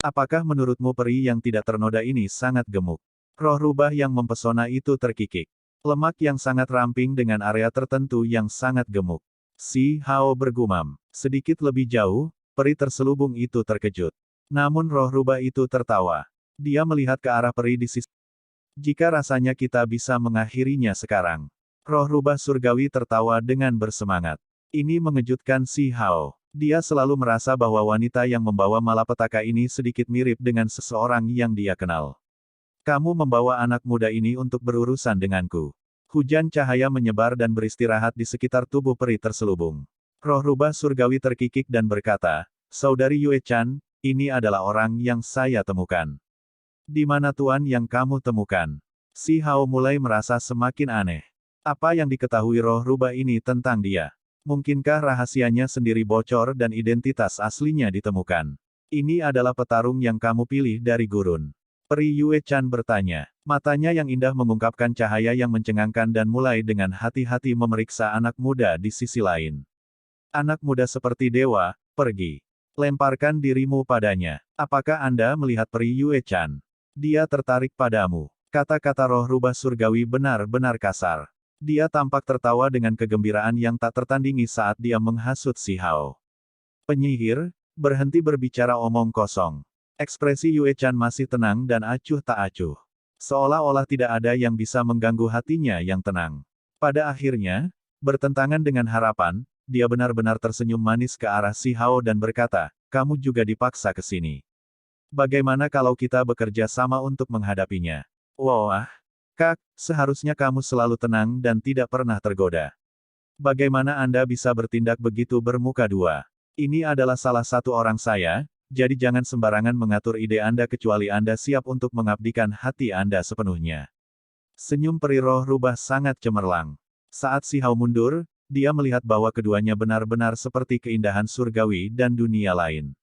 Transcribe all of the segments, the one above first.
Apakah menurutmu peri yang tidak ternoda ini sangat gemuk? Roh rubah yang mempesona itu terkikik. Lemak yang sangat ramping dengan area tertentu yang sangat gemuk. Si Hao bergumam. Sedikit lebih jauh, peri terselubung itu terkejut. Namun roh rubah itu tertawa. Dia melihat ke arah peri di sisi. Jika rasanya kita bisa mengakhirinya sekarang. Roh rubah surgawi tertawa dengan bersemangat. Ini mengejutkan si Hao. Dia selalu merasa bahwa wanita yang membawa malapetaka ini sedikit mirip dengan seseorang yang dia kenal. Kamu membawa anak muda ini untuk berurusan denganku. Hujan cahaya menyebar dan beristirahat di sekitar tubuh peri terselubung. Roh rubah surgawi terkikik dan berkata, Saudari Yue-chan, ini adalah orang yang saya temukan. Di mana tuan yang kamu temukan? Si Hao mulai merasa semakin aneh. Apa yang diketahui roh rubah ini tentang dia? Mungkinkah rahasianya sendiri bocor dan identitas aslinya ditemukan? Ini adalah petarung yang kamu pilih dari gurun. Peri Yue-chan bertanya. Matanya yang indah mengungkapkan cahaya yang mencengangkan dan mulai dengan hati-hati memeriksa anak muda di sisi lain. Anak muda seperti dewa, pergi. Lemparkan dirimu padanya. Apakah Anda melihat peri Yue-chan? Dia tertarik padamu. Kata-kata roh rubah surgawi benar-benar kasar. Dia tampak tertawa dengan kegembiraan yang tak tertandingi saat dia menghasut si Hao. Penyihir, berhenti berbicara omong kosong. Ekspresi Yue-chan masih tenang dan acuh tak acuh. Seolah-olah tidak ada yang bisa mengganggu hatinya yang tenang. Pada akhirnya, bertentangan dengan harapan, dia benar-benar tersenyum manis ke arah si Hao dan berkata, kamu juga dipaksa ke sini. Bagaimana kalau kita bekerja sama untuk menghadapinya? Wah, Kak, seharusnya kamu selalu tenang dan tidak pernah tergoda. Bagaimana Anda bisa bertindak begitu bermuka dua? Ini adalah salah satu orang saya, jadi jangan sembarangan mengatur ide Anda kecuali Anda siap untuk mengabdikan hati Anda sepenuhnya. Senyum peri roh rubah sangat cemerlang. Saat si Hao mundur, dia melihat bahwa keduanya benar-benar seperti keindahan surgawi dan dunia lain.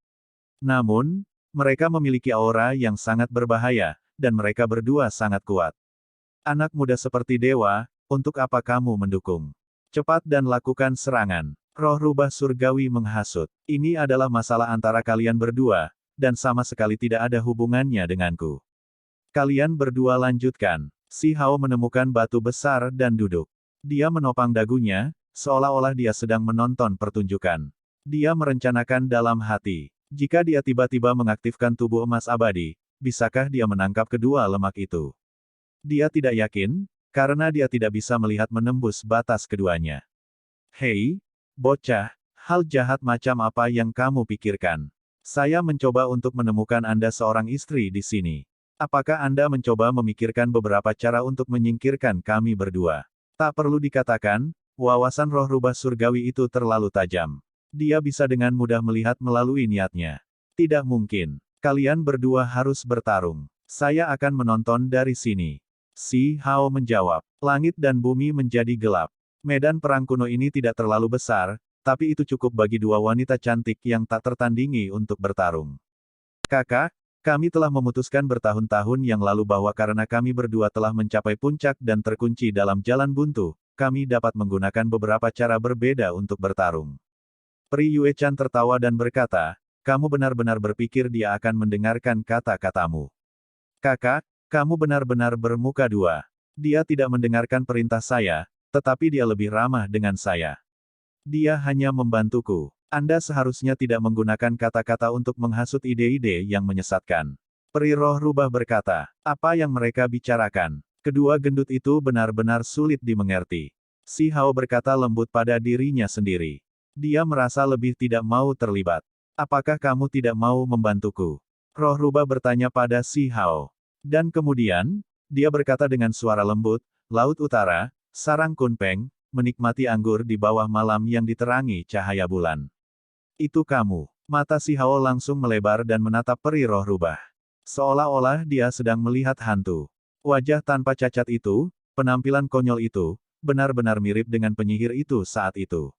Namun, mereka memiliki aura yang sangat berbahaya, dan mereka berdua sangat kuat. Anak muda seperti dewa, untuk apa kamu mendukung? Cepat dan lakukan serangan. Roh rubah surgawi menghasut. Ini adalah masalah antara kalian berdua, dan sama sekali tidak ada hubungannya denganku. Kalian berdua lanjutkan. Si Hao menemukan batu besar dan duduk. Dia menopang dagunya, seolah-olah dia sedang menonton pertunjukan. Dia merencanakan dalam hati. Jika dia tiba-tiba mengaktifkan tubuh emas abadi, bisakah dia menangkap kedua lemak itu? Dia tidak yakin, karena dia tidak bisa melihat menembus batas keduanya. Hei, bocah, hal jahat macam apa yang kamu pikirkan? Saya mencoba untuk menemukan Anda seorang istri di sini. Apakah Anda mencoba memikirkan beberapa cara untuk menyingkirkan kami berdua? Tak perlu dikatakan, wawasan roh rubah surgawi itu terlalu tajam. Dia bisa dengan mudah melihat melalui niatnya. Tidak mungkin. Kalian berdua harus bertarung. Saya akan menonton dari sini. Si Hao menjawab. Langit dan bumi menjadi gelap. Medan perang kuno ini tidak terlalu besar, tapi itu cukup bagi dua wanita cantik yang tak tertandingi untuk bertarung. Kakak, kami telah memutuskan bertahun-tahun yang lalu bahwa karena kami berdua telah mencapai puncak dan terkunci dalam jalan buntu, kami dapat menggunakan beberapa cara berbeda untuk bertarung. Peri Yue-chan tertawa dan berkata, kamu benar-benar berpikir dia akan mendengarkan kata-katamu. Kakak, kamu benar-benar bermuka dua. Dia tidak mendengarkan perintah saya, tetapi dia lebih ramah dengan saya. Dia hanya membantuku. Anda seharusnya tidak menggunakan kata-kata untuk menghasut ide-ide yang menyesatkan. Peri roh rubah berkata, apa yang mereka bicarakan? Kedua gendut itu benar-benar sulit dimengerti. Si Hao berkata lembut pada dirinya sendiri. Dia merasa lebih tidak mau terlibat. Apakah kamu tidak mau membantuku? Roh rubah bertanya pada si Hao. Dan kemudian, dia berkata dengan suara lembut, Laut Utara, sarang Kunpeng, menikmati anggur di bawah malam yang diterangi cahaya bulan. Itu kamu. Mata si Hao langsung melebar dan menatap peri roh rubah. Seolah-olah dia sedang melihat hantu. Wajah tanpa cacat itu, penampilan konyol itu, benar-benar mirip dengan penyihir itu saat itu.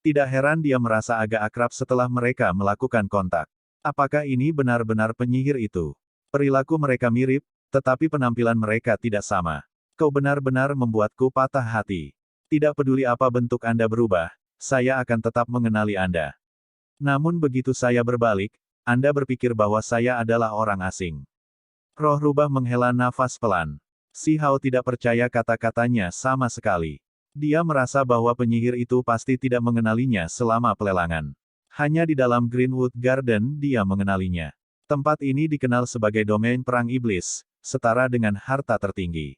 Tidak heran dia merasa agak akrab setelah mereka melakukan kontak. Apakah ini benar-benar penyihir itu? Perilaku mereka mirip, tetapi penampilan mereka tidak sama. Kau benar-benar membuatku patah hati. Tidak peduli apa bentuk Anda berubah, saya akan tetap mengenali Anda. Namun begitu saya berbalik, Anda berpikir bahwa saya adalah orang asing. Roh rubah menghela nafas pelan. Si Hao tidak percaya kata-katanya sama sekali. Dia merasa bahwa penyihir itu pasti tidak mengenalinya selama pelelangan. Hanya di dalam Greenwood Garden dia mengenalinya. Tempat ini dikenal sebagai domain perang iblis, setara dengan harta tertinggi.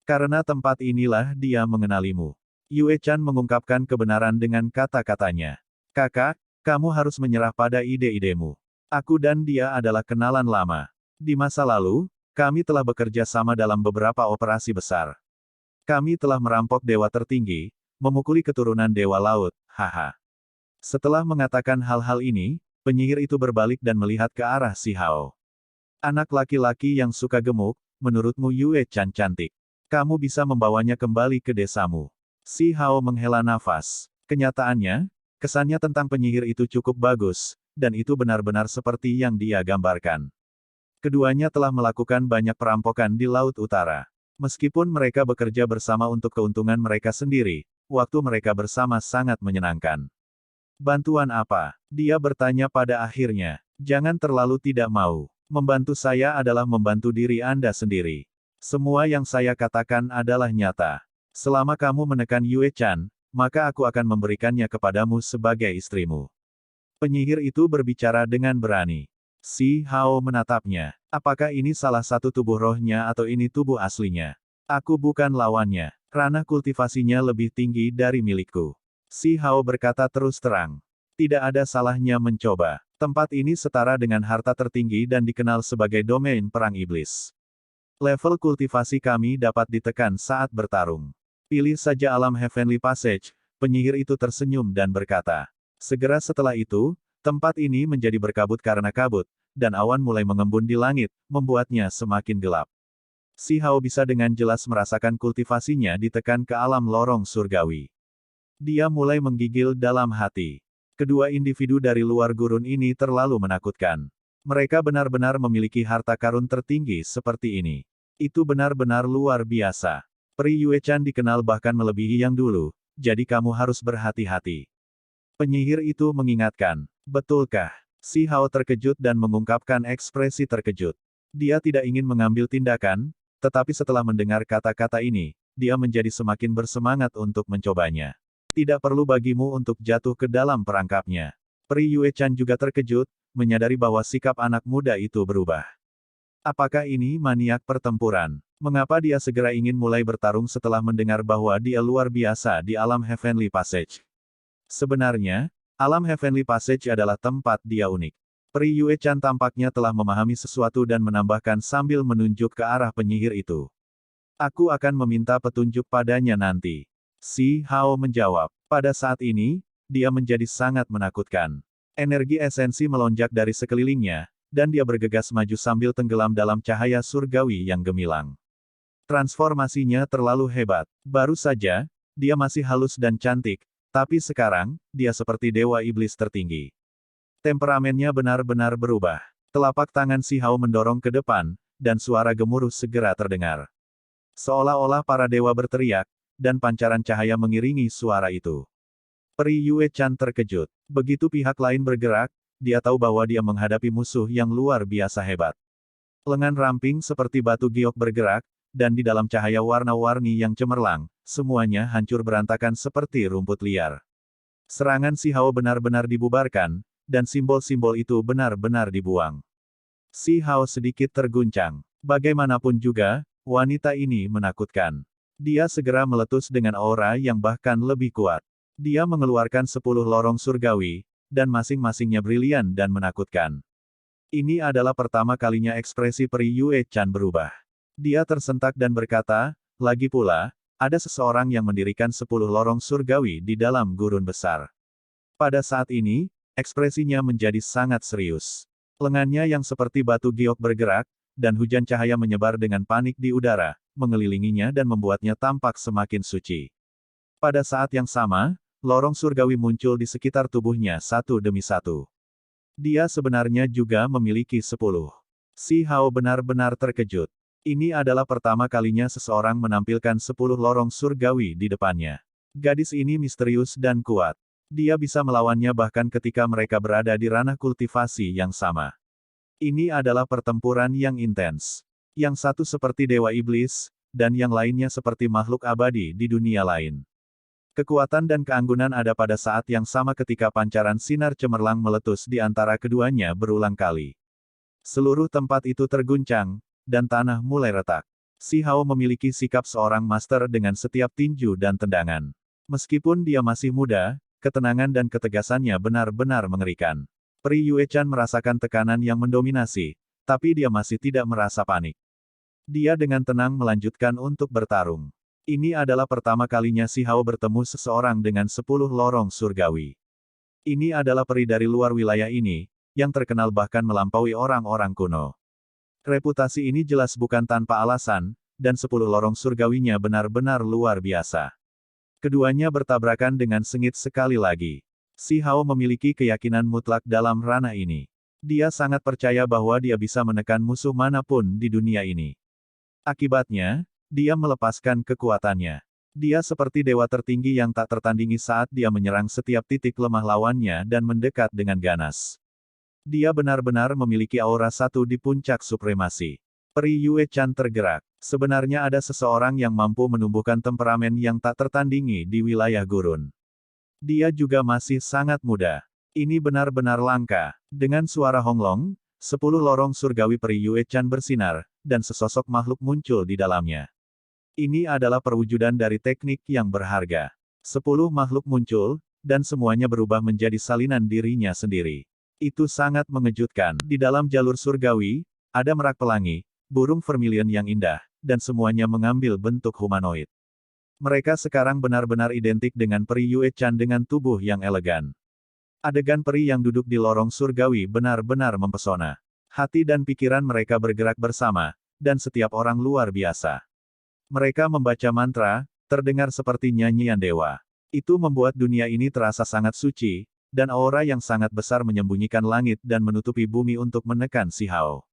Karena tempat inilah dia mengenalimu. Yue Chan mengungkapkan kebenaran dengan kata-katanya. Kakak, kamu harus menyerah pada ide-idemu. Aku dan dia adalah kenalan lama. Di masa lalu, kami telah bekerja sama dalam beberapa operasi besar. Kami telah merampok dewa tertinggi, memukuli keturunan dewa laut, haha. Setelah mengatakan hal-hal ini, penyihir itu berbalik dan melihat ke arah si Hao. Anak laki-laki yang suka gemuk, menurutmu Yue Chan cantik. Kamu bisa membawanya kembali ke desamu. Si Hao menghela nafas. Kenyataannya, kesannya tentang penyihir itu cukup bagus, dan itu benar-benar seperti yang dia gambarkan. Keduanya telah melakukan banyak perampokan di Laut Utara. Meskipun mereka bekerja bersama untuk keuntungan mereka sendiri, waktu mereka bersama sangat menyenangkan. Bantuan apa? Dia bertanya pada akhirnya. Jangan terlalu tidak mau. Membantu saya adalah membantu diri Anda sendiri. Semua yang saya katakan adalah nyata. Selama kamu menekan Yue Chan, maka aku akan memberikannya kepadamu sebagai istrimu. Penyihir itu berbicara dengan berani. Si Hao menatapnya. Apakah ini salah satu tubuh rohnya atau ini tubuh aslinya? Aku bukan lawannya. Ranah kultivasinya lebih tinggi dari milikku. Si Hao berkata terus terang. Tidak ada salahnya mencoba. Tempat ini setara dengan harta tertinggi dan dikenal sebagai domain perang iblis. Level kultivasi kami dapat ditekan saat bertarung. Pilih saja alam Heavenly Passage, penyihir itu tersenyum dan berkata. Segera setelah itu, tempat ini menjadi berkabut karena kabut, dan awan mulai mengembun di langit, membuatnya semakin gelap. Si Hao bisa dengan jelas merasakan kultivasinya ditekan ke alam lorong surgawi. Dia mulai menggigil dalam hati. Kedua individu dari luar gurun ini terlalu menakutkan. Mereka benar-benar memiliki harta karun tertinggi seperti ini. Itu benar-benar luar biasa. Peri Yue Chan dikenal bahkan melebihi yang dulu, jadi kamu harus berhati-hati. Penyihir itu mengingatkan. Betulkah? Si Hao terkejut dan mengungkapkan ekspresi terkejut. Dia tidak ingin mengambil tindakan, tetapi setelah mendengar kata-kata ini, dia menjadi semakin bersemangat untuk mencobanya. Tidak perlu bagimu untuk jatuh ke dalam perangkapnya. Peri Yue Chan juga terkejut, menyadari bahwa sikap anak muda itu berubah. Apakah ini maniak pertempuran? Mengapa dia segera ingin mulai bertarung setelah mendengar bahwa dia luar biasa di alam Heavenly Passage? Sebenarnya, alam Heavenly Passage adalah tempat dia unik. Peri Yue Chan tampaknya telah memahami sesuatu dan menambahkan sambil menunjuk ke arah penyihir itu. Aku akan meminta petunjuk padanya nanti. Si Hao menjawab. Pada saat ini, dia menjadi sangat menakutkan. Energi esensi melonjak dari sekelilingnya, dan dia bergegas maju sambil tenggelam dalam cahaya surgawi yang gemilang. Transformasinya terlalu hebat. Baru saja, dia masih halus dan cantik, tapi sekarang, dia seperti dewa iblis tertinggi. Temperamennya benar-benar berubah. Telapak tangan si Hao mendorong ke depan, dan suara gemuruh segera terdengar. Seolah-olah para dewa berteriak, dan pancaran cahaya mengiringi suara itu. Peri Yue Chan terkejut. Begitu pihak lain bergerak, dia tahu bahwa dia menghadapi musuh yang luar biasa hebat. Lengan ramping seperti batu giok bergerak, dan di dalam cahaya warna-warni yang cemerlang, semuanya hancur berantakan seperti rumput liar. Serangan si Hao benar-benar dibubarkan, dan simbol-simbol itu benar-benar dibuang. Si Hao sedikit terguncang. Bagaimanapun juga, wanita ini menakutkan. Dia segera meletus dengan aura yang bahkan lebih kuat. Dia mengeluarkan 10 lorong surgawi, dan masing-masingnya brilian dan menakutkan. Ini adalah pertama kalinya ekspresi Peri Yue Chan berubah. Dia tersentak dan berkata, lagi pula, ada seseorang yang mendirikan 10 lorong surgawi di dalam gurun besar. Pada saat ini, ekspresinya menjadi sangat serius. Lengannya yang seperti batu giok bergerak, dan hujan cahaya menyebar dengan panik di udara, mengelilinginya dan membuatnya tampak semakin suci. Pada saat yang sama, lorong surgawi muncul di sekitar tubuhnya satu demi satu. Dia sebenarnya juga memiliki 10. Si Hao benar-benar terkejut. Ini adalah pertama kalinya seseorang menampilkan 10 lorong surgawi di depannya. Gadis ini misterius dan kuat. Dia bisa melawannya bahkan ketika mereka berada di ranah kultivasi yang sama. Ini adalah pertempuran yang intens. Yang satu seperti Dewa Iblis, dan yang lainnya seperti makhluk abadi di dunia lain. Kekuatan dan keanggunan ada pada saat yang sama ketika pancaran sinar cemerlang meletus di antara keduanya berulang kali. Seluruh tempat itu terguncang, dan tanah mulai retak. Si Hao memiliki sikap seorang master dengan setiap tinju dan tendangan. Meskipun dia masih muda, ketenangan dan ketegasannya benar-benar mengerikan. Pri Yuechan merasakan tekanan yang mendominasi, tapi dia masih tidak merasa panik. Dia dengan tenang melanjutkan untuk bertarung. Ini adalah pertama kalinya Si Hao bertemu seseorang dengan 10 lorong surgawi. Ini adalah peri dari luar wilayah ini, yang terkenal bahkan melampaui orang-orang kuno. Reputasi ini jelas bukan tanpa alasan, dan 10 lorong surgawinya benar-benar luar biasa. Keduanya bertabrakan dengan sengit sekali lagi. Si Hao memiliki keyakinan mutlak dalam ranah ini. Dia sangat percaya bahwa dia bisa menekan musuh manapun di dunia ini. Akibatnya, dia melepaskan kekuatannya. Dia seperti dewa tertinggi yang tak tertandingi saat dia menyerang setiap titik lemah lawannya dan mendekat dengan ganas. Dia benar-benar memiliki aura satu di puncak supremasi. Pri Yuechan tergerak. Sebenarnya ada seseorang yang mampu menumbuhkan temperamen yang tak tertandingi di wilayah gurun. Dia juga masih sangat muda. Ini benar-benar langka. Dengan suara honglong, 10 lorong surgawi Pri Yuechan bersinar, dan sesosok makhluk muncul di dalamnya. Ini adalah perwujudan dari teknik yang berharga. 10 makhluk muncul, dan semuanya berubah menjadi salinan dirinya sendiri. Itu sangat mengejutkan. Di dalam jalur surgawi, ada merak pelangi, burung vermilion yang indah, dan semuanya mengambil bentuk humanoid. Mereka sekarang benar-benar identik dengan Pri Yuechan dengan tubuh yang elegan. Adegan peri yang duduk di lorong surgawi benar-benar mempesona. Hati dan pikiran mereka bergerak bersama, dan setiap orang luar biasa. Mereka membaca mantra, terdengar seperti nyanyian dewa. Itu membuat dunia ini terasa sangat suci, dan aura yang sangat besar menyembunyikan langit dan menutupi bumi untuk menekan Si Hao.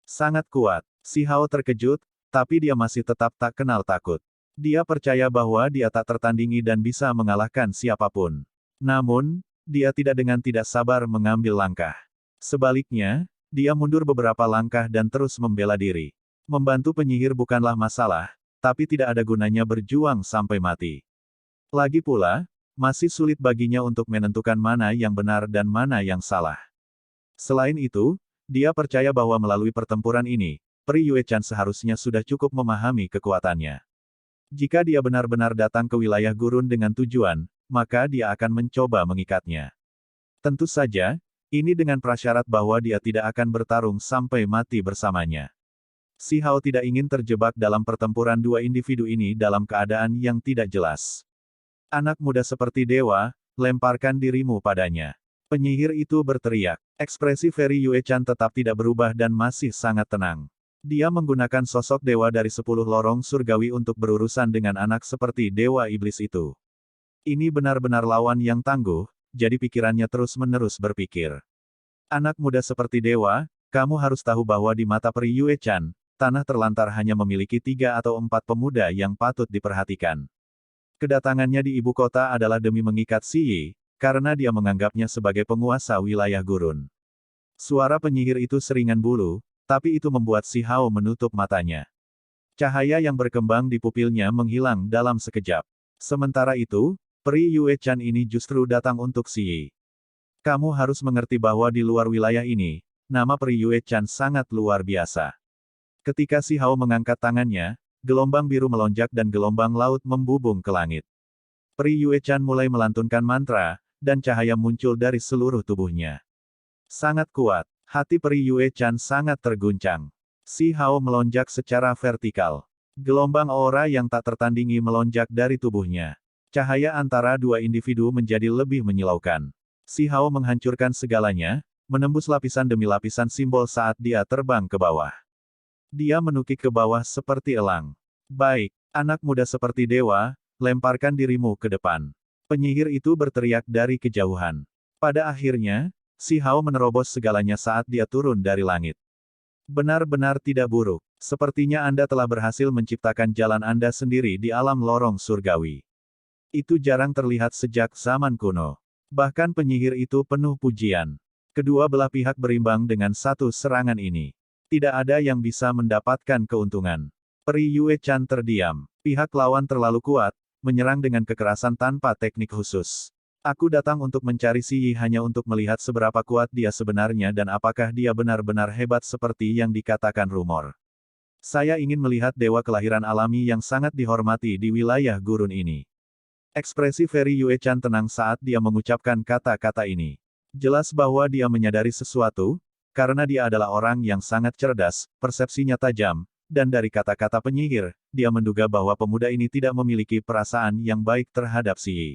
Sangat kuat. Si Hao terkejut, tapi dia masih tetap tak kenal takut. Dia percaya bahwa dia tak tertandingi dan bisa mengalahkan siapapun. Namun, dia tidak sabar mengambil langkah. Sebaliknya, dia mundur beberapa langkah dan terus membela diri. Membantu penyihir bukanlah masalah, tapi tidak ada gunanya berjuang sampai mati. Lagi pula, masih sulit baginya untuk menentukan mana yang benar dan mana yang salah. Selain itu, dia percaya bahwa melalui pertempuran ini, Pri Yuechan seharusnya sudah cukup memahami kekuatannya. Jika dia benar-benar datang ke wilayah gurun dengan tujuan, maka dia akan mencoba mengikatnya. Tentu saja, ini dengan prasyarat bahwa dia tidak akan bertarung sampai mati bersamanya. Si Hao tidak ingin terjebak dalam pertempuran dua individu ini dalam keadaan yang tidak jelas. Anak muda seperti dewa, lemparkan dirimu padanya. Penyihir itu berteriak. Ekspresi Pri Yuechan tetap tidak berubah dan masih sangat tenang. Dia menggunakan sosok dewa dari 10 lorong surgawi untuk berurusan dengan anak seperti dewa iblis itu. Ini benar-benar lawan yang tangguh, jadi pikirannya terus-menerus berpikir. Anak muda seperti dewa, kamu harus tahu bahwa di mata Pri Yuechan, tanah terlantar hanya memiliki 3 atau 4 pemuda yang patut diperhatikan. Kedatangannya di ibu kota adalah demi mengikat Si Yi, karena dia menganggapnya sebagai penguasa wilayah gurun. Suara penyihir itu seringan bulu, tapi itu membuat Si Hao menutup matanya. Cahaya yang berkembang di pupilnya menghilang dalam sekejap. Sementara itu, Pri Yuechan ini justru datang untuk Si Yi. Kamu harus mengerti bahwa di luar wilayah ini, nama Pri Yuechan sangat luar biasa. Ketika Si Hao mengangkat tangannya, gelombang biru melonjak dan gelombang laut membubung ke langit. Pri Yuechan mulai melantunkan mantra, dan cahaya muncul dari seluruh tubuhnya. Sangat kuat. Hati Pri Yuechan sangat terguncang. Si Hao melonjak secara vertikal. Gelombang aura yang tak tertandingi melonjak dari tubuhnya. Cahaya antara dua individu menjadi lebih menyilaukan. Si Hao menghancurkan segalanya, menembus lapisan demi lapisan simbol saat dia terbang ke bawah. Dia menukik ke bawah seperti elang. Baik, anak muda seperti dewa, lemparkan dirimu ke depan. Penyihir itu berteriak dari kejauhan. Pada akhirnya, Si Hao menerobos segalanya saat dia turun dari langit. Benar-benar tidak buruk. Sepertinya Anda telah berhasil menciptakan jalan Anda sendiri di alam lorong surgawi. Itu jarang terlihat sejak zaman kuno. Bahkan penyihir itu penuh pujian. Kedua belah pihak berimbang dengan satu serangan ini. Tidak ada yang bisa mendapatkan keuntungan. Peri Yue Chan terdiam. Pihak lawan terlalu kuat, menyerang dengan kekerasan tanpa teknik khusus. Aku datang untuk mencari Si Yi hanya untuk melihat seberapa kuat dia sebenarnya dan apakah dia benar-benar hebat seperti yang dikatakan rumor. Saya ingin melihat dewa kelahiran alami yang sangat dihormati di wilayah gurun ini. Ekspresi Ferry Yue Chan tenang saat dia mengucapkan kata-kata ini. Jelas bahwa dia menyadari sesuatu, karena dia adalah orang yang sangat cerdas, persepsinya tajam, dan dari kata-kata penyihir, dia menduga bahwa pemuda ini tidak memiliki perasaan yang baik terhadap Si Yi.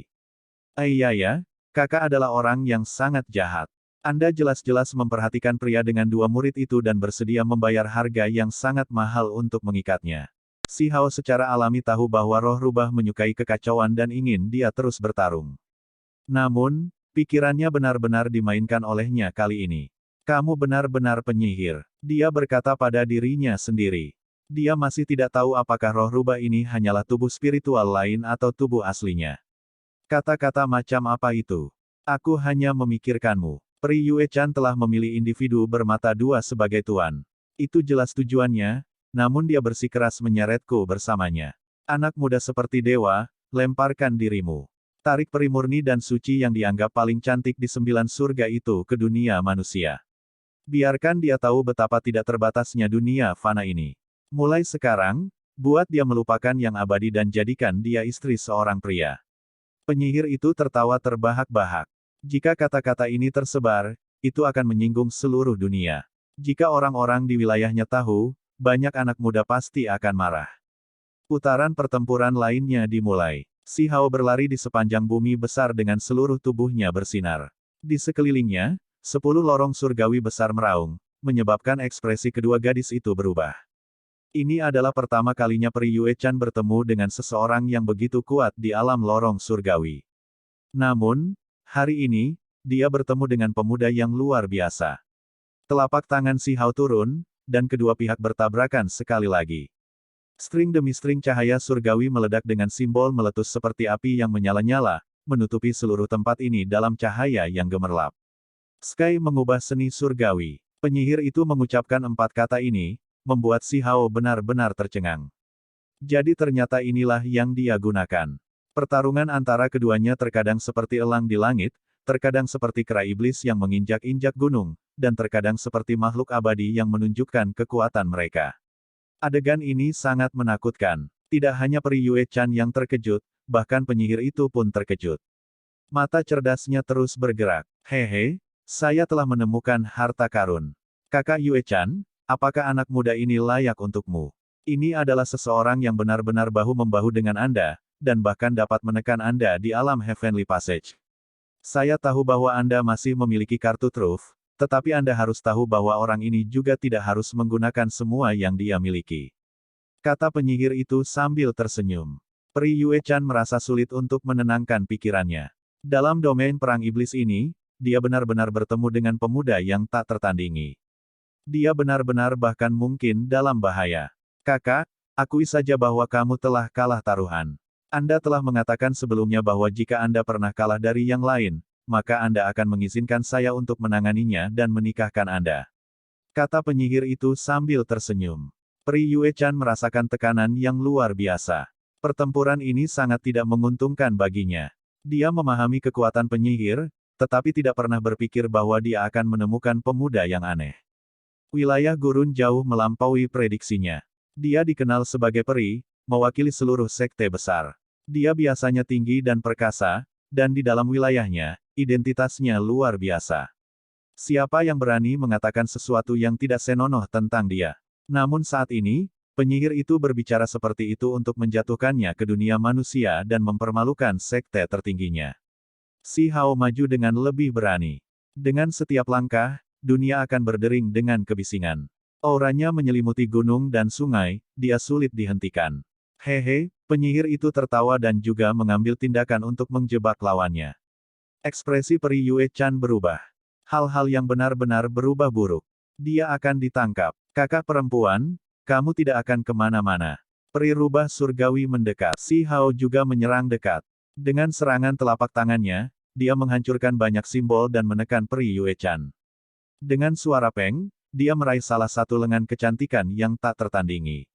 Iya, kakak adalah orang yang sangat jahat. Anda jelas-jelas memperhatikan pria dengan dua murid itu dan bersedia membayar harga yang sangat mahal untuk mengikatnya. Si Hao secara alami tahu bahwa roh rubah menyukai kekacauan dan ingin dia terus bertarung. Namun, pikirannya benar-benar dimainkan olehnya kali ini. Kamu benar-benar penyihir, dia berkata pada dirinya sendiri. Dia masih tidak tahu apakah roh rubah ini hanyalah tubuh spiritual lain atau tubuh aslinya. Kata-kata macam apa itu? Aku hanya memikirkanmu. Peri Yue Chan telah memilih individu bermata dua sebagai tuan. Itu jelas tujuannya, namun dia bersikeras menyeretku bersamanya. Anak muda seperti dewa, lemparkan dirimu. Tarik peri murni dan suci yang dianggap paling cantik di 9 surga itu ke dunia manusia. Biarkan dia tahu betapa tidak terbatasnya dunia fana ini. Mulai sekarang, buat dia melupakan yang abadi dan jadikan dia istri seorang pria. Penyihir itu tertawa terbahak-bahak. Jika kata-kata ini tersebar, itu akan menyinggung seluruh dunia. Jika orang-orang di wilayahnya tahu, banyak anak muda pasti akan marah. Putaran pertempuran lainnya dimulai. Si Hao berlari di sepanjang bumi besar dengan seluruh tubuhnya bersinar. Di sekelilingnya, 10 lorong surgawi besar meraung, menyebabkan ekspresi kedua gadis itu berubah. Ini adalah pertama kalinya Peri Yue Chan bertemu dengan seseorang yang begitu kuat di alam lorong surgawi. Namun, hari ini, dia bertemu dengan pemuda yang luar biasa. Telapak tangan Si Hao turun, dan kedua pihak bertabrakan sekali lagi. String demi string cahaya surgawi meledak dengan simbol meletus seperti api yang menyala-nyala, menutupi seluruh tempat ini dalam cahaya yang gemerlap. Sky mengubah seni surgawi. Penyihir itu mengucapkan 4 kata ini, membuat Si Hao benar-benar tercengang. Jadi ternyata inilah yang dia gunakan. Pertarungan antara keduanya terkadang seperti elang di langit, terkadang seperti kera iblis yang menginjak-injak gunung, dan terkadang seperti makhluk abadi yang menunjukkan kekuatan mereka. Adegan ini sangat menakutkan. Tidak hanya Peri Yue Chan yang terkejut, bahkan penyihir itu pun terkejut. Mata cerdasnya terus bergerak. Hehe, saya telah menemukan harta karun. Kakak Yue Chan, apakah anak muda ini layak untukmu? Ini adalah seseorang yang benar-benar bahu-membahu dengan Anda, dan bahkan dapat menekan Anda di alam Heavenly Passage. Saya tahu bahwa Anda masih memiliki kartu truf, tetapi Anda harus tahu bahwa orang ini juga tidak harus menggunakan semua yang dia miliki. Kata penyihir itu sambil tersenyum. Peri Yue Chan merasa sulit untuk menenangkan pikirannya. Dalam domain perang iblis ini, dia benar-benar bertemu dengan pemuda yang tak tertandingi. Dia benar-benar bahkan mungkin dalam bahaya. Kakak, akui saja bahwa kamu telah kalah taruhan. Anda telah mengatakan sebelumnya bahwa jika Anda pernah kalah dari yang lain, maka Anda akan mengizinkan saya untuk menanganinya dan menikahkan Anda. Kata penyihir itu sambil tersenyum. Peri Yue Chan merasakan tekanan yang luar biasa. Pertempuran ini sangat tidak menguntungkan baginya. Dia memahami kekuatan penyihir, tetapi tidak pernah berpikir bahwa dia akan menemukan pemuda yang aneh. Wilayah gurun jauh melampaui prediksinya. Dia dikenal sebagai peri, mewakili seluruh sekte besar. Dia biasanya tinggi dan perkasa, dan di dalam wilayahnya, identitasnya luar biasa. Siapa yang berani mengatakan sesuatu yang tidak senonoh tentang dia? Namun saat ini, penyihir itu berbicara seperti itu untuk menjatuhkannya ke dunia manusia dan mempermalukan sekte tertingginya. Si Hao maju dengan lebih berani. Dengan setiap langkah, dunia akan berdering dengan kebisingan. Auranya menyelimuti gunung dan sungai, dia sulit dihentikan. Hehe, penyihir itu tertawa dan juga mengambil tindakan untuk menjebak lawannya. Ekspresi Peri Yue Chan berubah. Hal-hal yang benar-benar berubah buruk. Dia akan ditangkap. Kakak perempuan, kamu tidak akan kemana-mana. Peri rubah surgawi mendekat. Si Hao juga menyerang dekat. Dengan serangan telapak tangannya, dia menghancurkan banyak simbol dan menekan peri Yue Chan. Dengan suara peng, dia meraih salah satu lengan kecantikan yang tak tertandingi.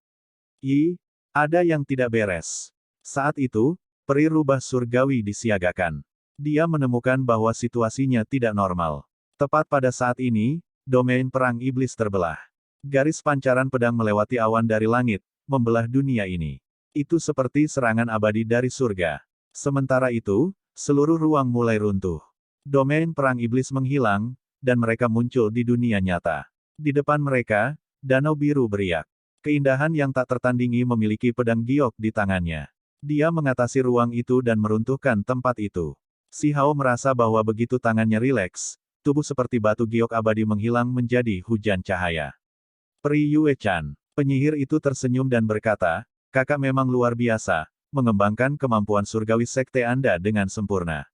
Ada yang tidak beres. Saat itu, peri rubah surgawi disiagakan. Dia menemukan bahwa situasinya tidak normal. Tepat pada saat ini, domain perang iblis terbelah. Garis pancaran pedang melewati awan dari langit, membelah dunia ini. Itu seperti serangan abadi dari surga. Sementara itu, seluruh ruang mulai runtuh. Domain perang iblis menghilang, dan mereka muncul di dunia nyata. Di depan mereka, danau biru beriak. Keindahan yang tak tertandingi memiliki pedang giok di tangannya. Dia mengatasi ruang itu dan meruntuhkan tempat itu. Si Hao merasa bahwa begitu tangannya rileks, tubuh seperti batu giok abadi menghilang menjadi hujan cahaya. Peri Yue Chan, penyihir itu tersenyum dan berkata, "Kakak memang luar biasa, mengembangkan kemampuan surgawi sekte Anda dengan sempurna.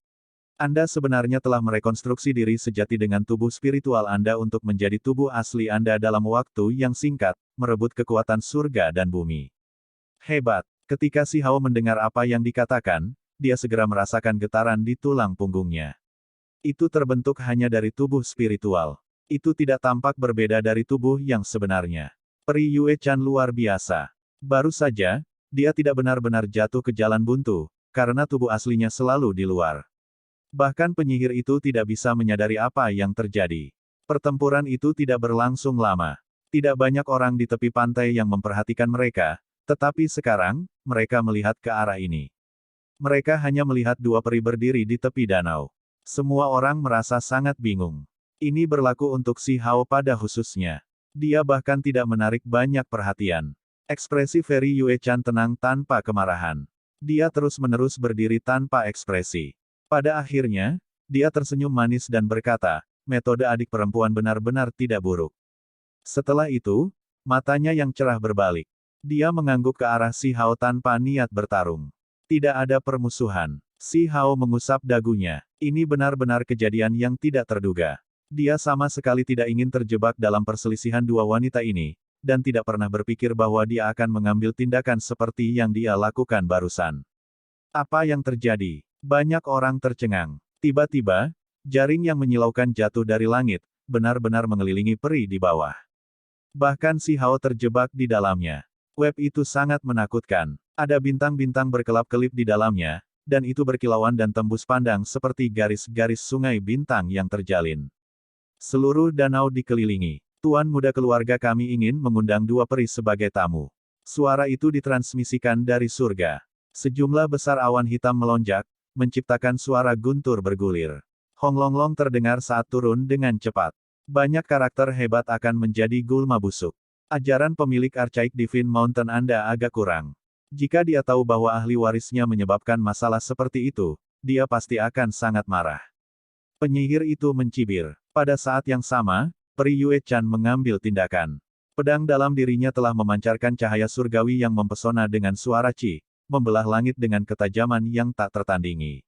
Anda sebenarnya telah merekonstruksi diri sejati dengan tubuh spiritual Anda untuk menjadi tubuh asli Anda dalam waktu yang singkat, merebut kekuatan surga dan bumi. Hebat." Ketika Si Hao mendengar apa yang dikatakan, dia segera merasakan getaran di tulang punggungnya. Itu terbentuk hanya dari tubuh spiritual. Itu tidak tampak berbeda dari tubuh yang sebenarnya. Peri Yue Chan luar biasa. Baru saja, dia tidak benar-benar jatuh ke jalan buntu, karena tubuh aslinya selalu di luar. Bahkan penyihir itu tidak bisa menyadari apa yang terjadi. Pertempuran itu tidak berlangsung lama. Tidak banyak orang di tepi pantai yang memperhatikan mereka, tetapi sekarang, mereka melihat ke arah ini. Mereka hanya melihat dua peri berdiri di tepi danau. Semua orang merasa sangat bingung. Ini berlaku untuk Si Hao pada khususnya. Dia bahkan tidak menarik banyak perhatian. Ekspresi Peri Yue Chan tenang tanpa kemarahan. Dia terus-menerus berdiri tanpa ekspresi. Pada akhirnya, dia tersenyum manis dan berkata, "Metode adik perempuan benar-benar tidak buruk." Setelah itu, matanya yang cerah berbalik. Dia mengangguk ke arah Si Hao tanpa niat bertarung. Tidak ada permusuhan. Si Hao mengusap dagunya. Ini benar-benar kejadian yang tidak terduga. Dia sama sekali tidak ingin terjebak dalam perselisihan dua wanita ini, dan tidak pernah berpikir bahwa dia akan mengambil tindakan seperti yang dia lakukan barusan. Apa yang terjadi? Banyak orang tercengang. Tiba-tiba, jaring yang menyilaukan jatuh dari langit, benar-benar mengelilingi peri di bawah. Bahkan Si Hao terjebak di dalamnya. Web itu sangat menakutkan. Ada bintang-bintang berkelap-kelip di dalamnya, dan itu berkilauan dan tembus pandang seperti garis-garis sungai bintang yang terjalin. Seluruh danau dikelilingi. "Tuan muda keluarga kami ingin mengundang dua peri sebagai tamu." Suara itu ditransmisikan dari surga. Sejumlah besar awan hitam melonjak, menciptakan suara guntur bergulir. Honglonglong terdengar saat turun dengan cepat. Banyak karakter hebat akan menjadi gulma busuk. Ajaran pemilik Archaic Divine Mountain Anda agak kurang. Jika dia tahu bahwa ahli warisnya menyebabkan masalah seperti itu, dia pasti akan sangat marah. Penyihir itu mencibir. Pada saat yang sama, Peri Yue Chan mengambil tindakan. Pedang dalam dirinya telah memancarkan cahaya surgawi yang mempesona dengan suara Qi, membelah langit dengan ketajaman yang tak tertandingi.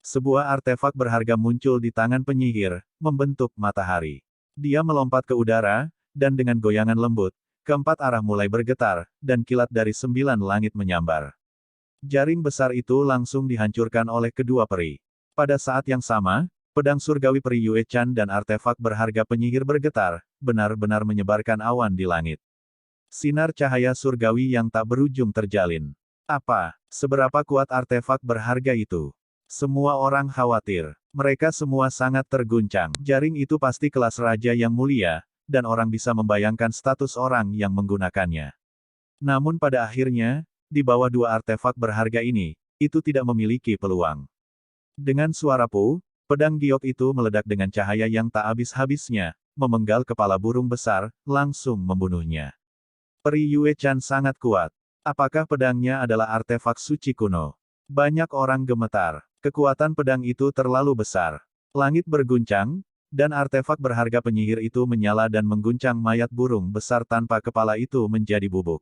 Sebuah artefak berharga muncul di tangan penyihir, membentuk matahari. Dia melompat ke udara, dan dengan goyangan lembut, keempat arah mulai bergetar, dan kilat dari 9 langit menyambar. Jaring besar itu langsung dihancurkan oleh kedua peri. Pada saat yang sama, pedang surgawi Peri Yue Chan dan artefak berharga penyihir bergetar, benar-benar menyebarkan awan di langit. Sinar cahaya surgawi yang tak berujung terjalin. Apa? Seberapa kuat artefak berharga itu? Semua orang khawatir. Mereka semua sangat terguncang. Jaring itu pasti kelas raja yang mulia, dan orang bisa membayangkan status orang yang menggunakannya. Namun pada akhirnya, di bawah dua artefak berharga ini, itu tidak memiliki peluang. Dengan suara pu, pedang giok itu meledak dengan cahaya yang tak habis-habisnya, memenggal kepala burung besar, langsung membunuhnya. Peri Yue Chan sangat kuat. Apakah pedangnya adalah artefak suci kuno? Banyak orang gemetar. Kekuatan pedang itu terlalu besar. Langit berguncang, dan artefak berharga penyihir itu menyala dan mengguncang mayat burung besar tanpa kepala itu menjadi bubuk.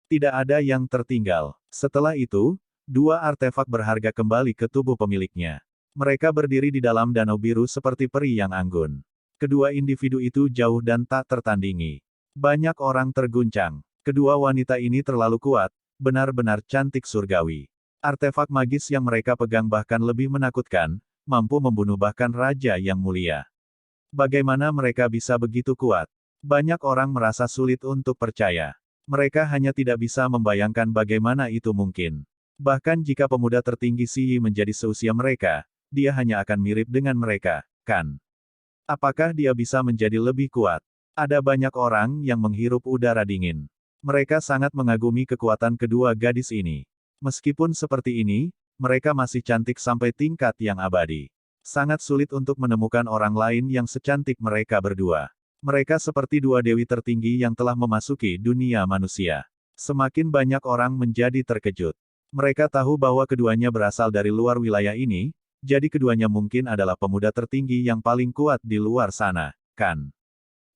Tidak ada yang tertinggal. Setelah itu, dua artefak berharga kembali ke tubuh pemiliknya. Mereka berdiri di dalam danau biru seperti peri yang anggun. Kedua individu itu jauh dan tak tertandingi. Banyak orang terguncang. Kedua wanita ini terlalu kuat, benar-benar cantik surgawi. Artefak magis yang mereka pegang bahkan lebih menakutkan, mampu membunuh bahkan raja yang mulia. Bagaimana mereka bisa begitu kuat? Banyak orang merasa sulit untuk percaya. Mereka hanya tidak bisa membayangkan bagaimana itu mungkin. Bahkan jika pemuda tertinggi Xi Yi menjadi seusia mereka, dia hanya akan mirip dengan mereka, kan? Apakah dia bisa menjadi lebih kuat? Ada banyak orang yang menghirup udara dingin. Mereka sangat mengagumi kekuatan kedua gadis ini. Meskipun seperti ini, mereka masih cantik sampai tingkat yang abadi. Sangat sulit untuk menemukan orang lain yang secantik mereka berdua. Mereka seperti dua dewi tertinggi yang telah memasuki dunia manusia. Semakin banyak orang menjadi terkejut. Mereka tahu bahwa keduanya berasal dari luar wilayah ini, jadi keduanya mungkin adalah pemuda tertinggi yang paling kuat di luar sana, kan?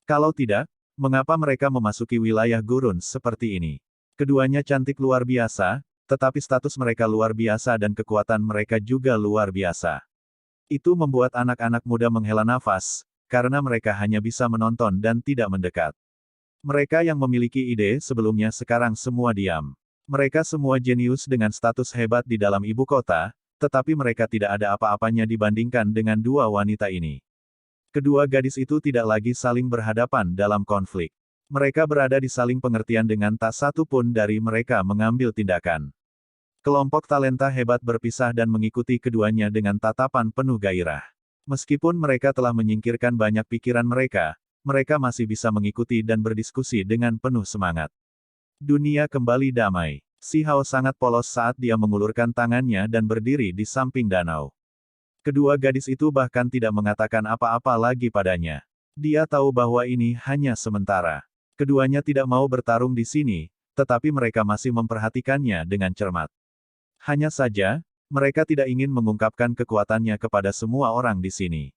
Kalau tidak, mengapa mereka memasuki wilayah gurun seperti ini? Keduanya cantik luar biasa, tetapi status mereka luar biasa dan kekuatan mereka juga luar biasa. Itu membuat anak-anak muda menghela nafas, karena mereka hanya bisa menonton dan tidak mendekat. Mereka yang memiliki ide sebelumnya sekarang semua diam. Mereka semua jenius dengan status hebat di dalam ibu kota, tetapi mereka tidak ada apa-apanya dibandingkan dengan dua wanita ini. Kedua gadis itu tidak lagi saling berhadapan dalam konflik. Mereka berada di saling pengertian dengan tak satu pun dari mereka mengambil tindakan. Kelompok talenta hebat berpisah dan mengikuti keduanya dengan tatapan penuh gairah. Meskipun mereka telah menyingkirkan banyak pikiran mereka, mereka masih bisa mengikuti dan berdiskusi dengan penuh semangat. Dunia kembali damai. Xi Hao sangat polos saat dia mengulurkan tangannya dan berdiri di samping danau. Kedua gadis itu bahkan tidak mengatakan apa-apa lagi padanya. Dia tahu bahwa ini hanya sementara. Keduanya tidak mau bertarung di sini, tetapi mereka masih memperhatikannya dengan cermat. Hanya saja, mereka tidak ingin mengungkapkan kekuatannya kepada semua orang di sini.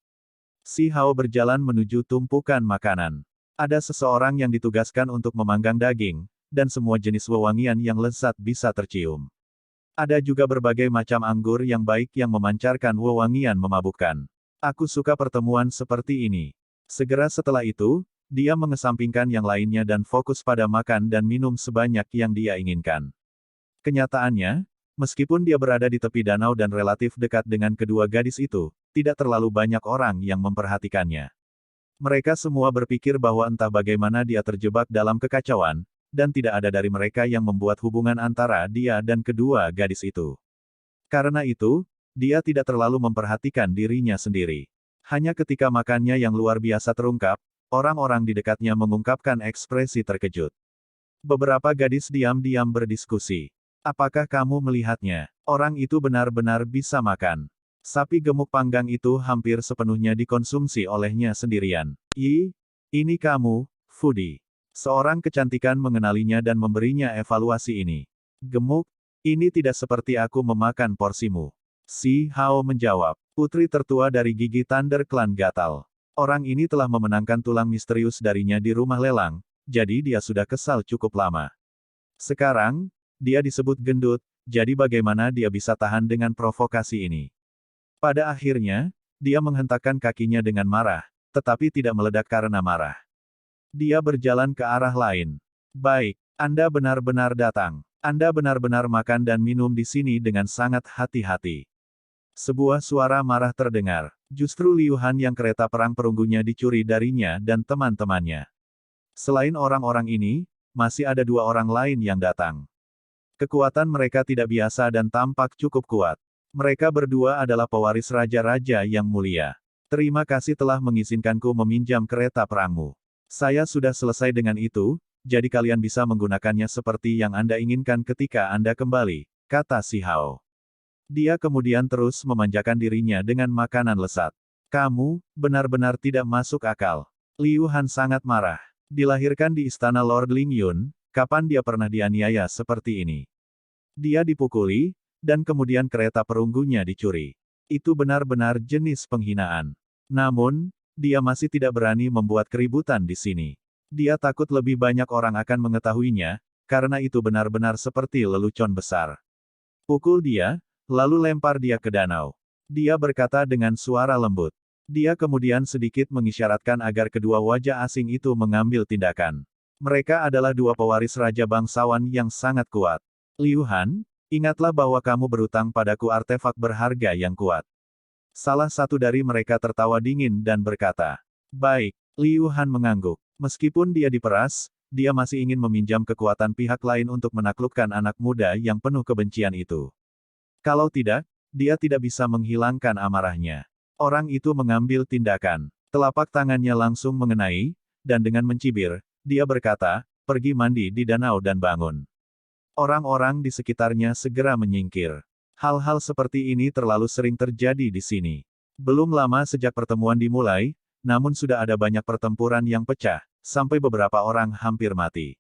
Xi Hao berjalan menuju tumpukan makanan. Ada seseorang yang ditugaskan untuk memanggang daging, dan semua jenis wewangian yang lezat bisa tercium. Ada juga berbagai macam anggur yang baik yang memancarkan wewangian memabukkan. Aku suka pertemuan seperti ini. Segera setelah itu, dia mengesampingkan yang lainnya dan fokus pada makan dan minum sebanyak yang dia inginkan. Kenyataannya, meskipun dia berada di tepi danau dan relatif dekat dengan kedua gadis itu, tidak terlalu banyak orang yang memperhatikannya. Mereka semua berpikir bahwa entah bagaimana dia terjebak dalam kekacauan, dan tidak ada dari mereka yang membuat hubungan antara dia dan kedua gadis itu. Karena itu, dia tidak terlalu memperhatikan dirinya sendiri. Hanya ketika makannya yang luar biasa terungkap, orang-orang di dekatnya mengungkapkan ekspresi terkejut. Beberapa gadis diam-diam berdiskusi. Apakah kamu melihatnya? Orang itu benar-benar bisa makan. Sapi gemuk panggang itu hampir sepenuhnya dikonsumsi olehnya sendirian. Ini kamu, foodie. Seorang kecantikan mengenalinya dan memberinya evaluasi ini. Gemuk, ini tidak seperti aku memakan porsimu. Xi Hao menjawab. Putri tertua dari gigi Thunder Clan Gatal. Orang ini telah memenangkan tulang misterius darinya di rumah lelang, jadi dia sudah kesal cukup lama. Sekarang, dia disebut gendut, jadi bagaimana dia bisa tahan dengan provokasi ini? Pada akhirnya, dia menghentakkan kakinya dengan marah, tetapi tidak meledak karena marah. Dia berjalan ke arah lain. Baik, Anda benar-benar datang. Anda benar-benar makan dan minum di sini dengan sangat hati-hati. Sebuah suara marah terdengar. Justru Liu Han yang kereta perang perunggunya dicuri darinya dan teman-temannya. Selain orang-orang ini, masih ada dua orang lain yang datang. Kekuatan mereka tidak biasa dan tampak cukup kuat. Mereka berdua adalah pewaris raja-raja yang mulia. Terima kasih telah mengizinkanku meminjam kereta perangmu. Saya sudah selesai dengan itu, jadi kalian bisa menggunakannya seperti yang Anda inginkan ketika Anda kembali, kata Xi Hao. Dia kemudian terus memanjakan dirinya dengan makanan lezat. Kamu, benar-benar tidak masuk akal. Liu Han sangat marah. Dilahirkan di istana Lord Ling Yun, kapan dia pernah dianiaya seperti ini? Dia dipukuli, dan kemudian kereta perunggunya dicuri. Itu benar-benar jenis penghinaan. Namun, dia masih tidak berani membuat keributan di sini. Dia takut lebih banyak orang akan mengetahuinya, karena itu benar-benar seperti lelucon besar. Pukul dia, lalu lempar dia ke danau. Dia berkata dengan suara lembut. Dia kemudian sedikit mengisyaratkan agar kedua wajah asing itu mengambil tindakan. Mereka adalah dua pewaris raja bangsawan yang sangat kuat. Liu Han, ingatlah bahwa kamu berutang padaku artefak berharga yang kuat. Salah satu dari mereka tertawa dingin dan berkata, "Baik." Liu Han mengangguk. Meskipun dia diperas, dia masih ingin meminjam kekuatan pihak lain untuk menaklukkan anak muda yang penuh kebencian itu. Kalau tidak, dia tidak bisa menghilangkan amarahnya. Orang itu mengambil tindakan. Telapak tangannya langsung mengenai, dan dengan mencibir, dia berkata, "Pergi mandi di danau dan bangun." Orang-orang di sekitarnya segera menyingkir. Hal-hal seperti ini terlalu sering terjadi di sini. Belum lama sejak pertemuan dimulai, namun sudah ada banyak pertempuran yang pecah, sampai beberapa orang hampir mati.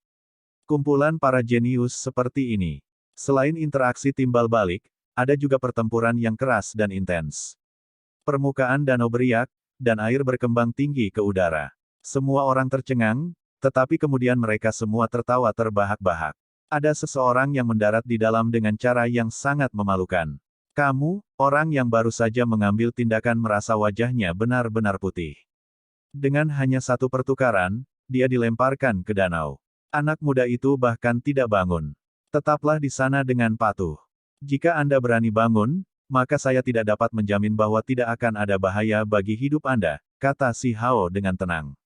Kumpulan para jenius seperti ini. Selain interaksi timbal balik, ada juga pertempuran yang keras dan intens. Permukaan danau beriak, dan air berkembang tinggi ke udara. Semua orang tercengang, tetapi kemudian mereka semua tertawa terbahak-bahak. Ada seseorang yang mendarat di dalam dengan cara yang sangat memalukan. Kamu, orang yang baru saja mengambil tindakan merasa wajahnya benar-benar putih. Dengan hanya satu pertukaran, dia dilemparkan ke danau. Anak muda itu bahkan tidak bangun. Tetaplah di sana dengan patuh. Jika Anda berani bangun, maka saya tidak dapat menjamin bahwa tidak akan ada bahaya bagi hidup Anda, kata si Hao dengan tenang.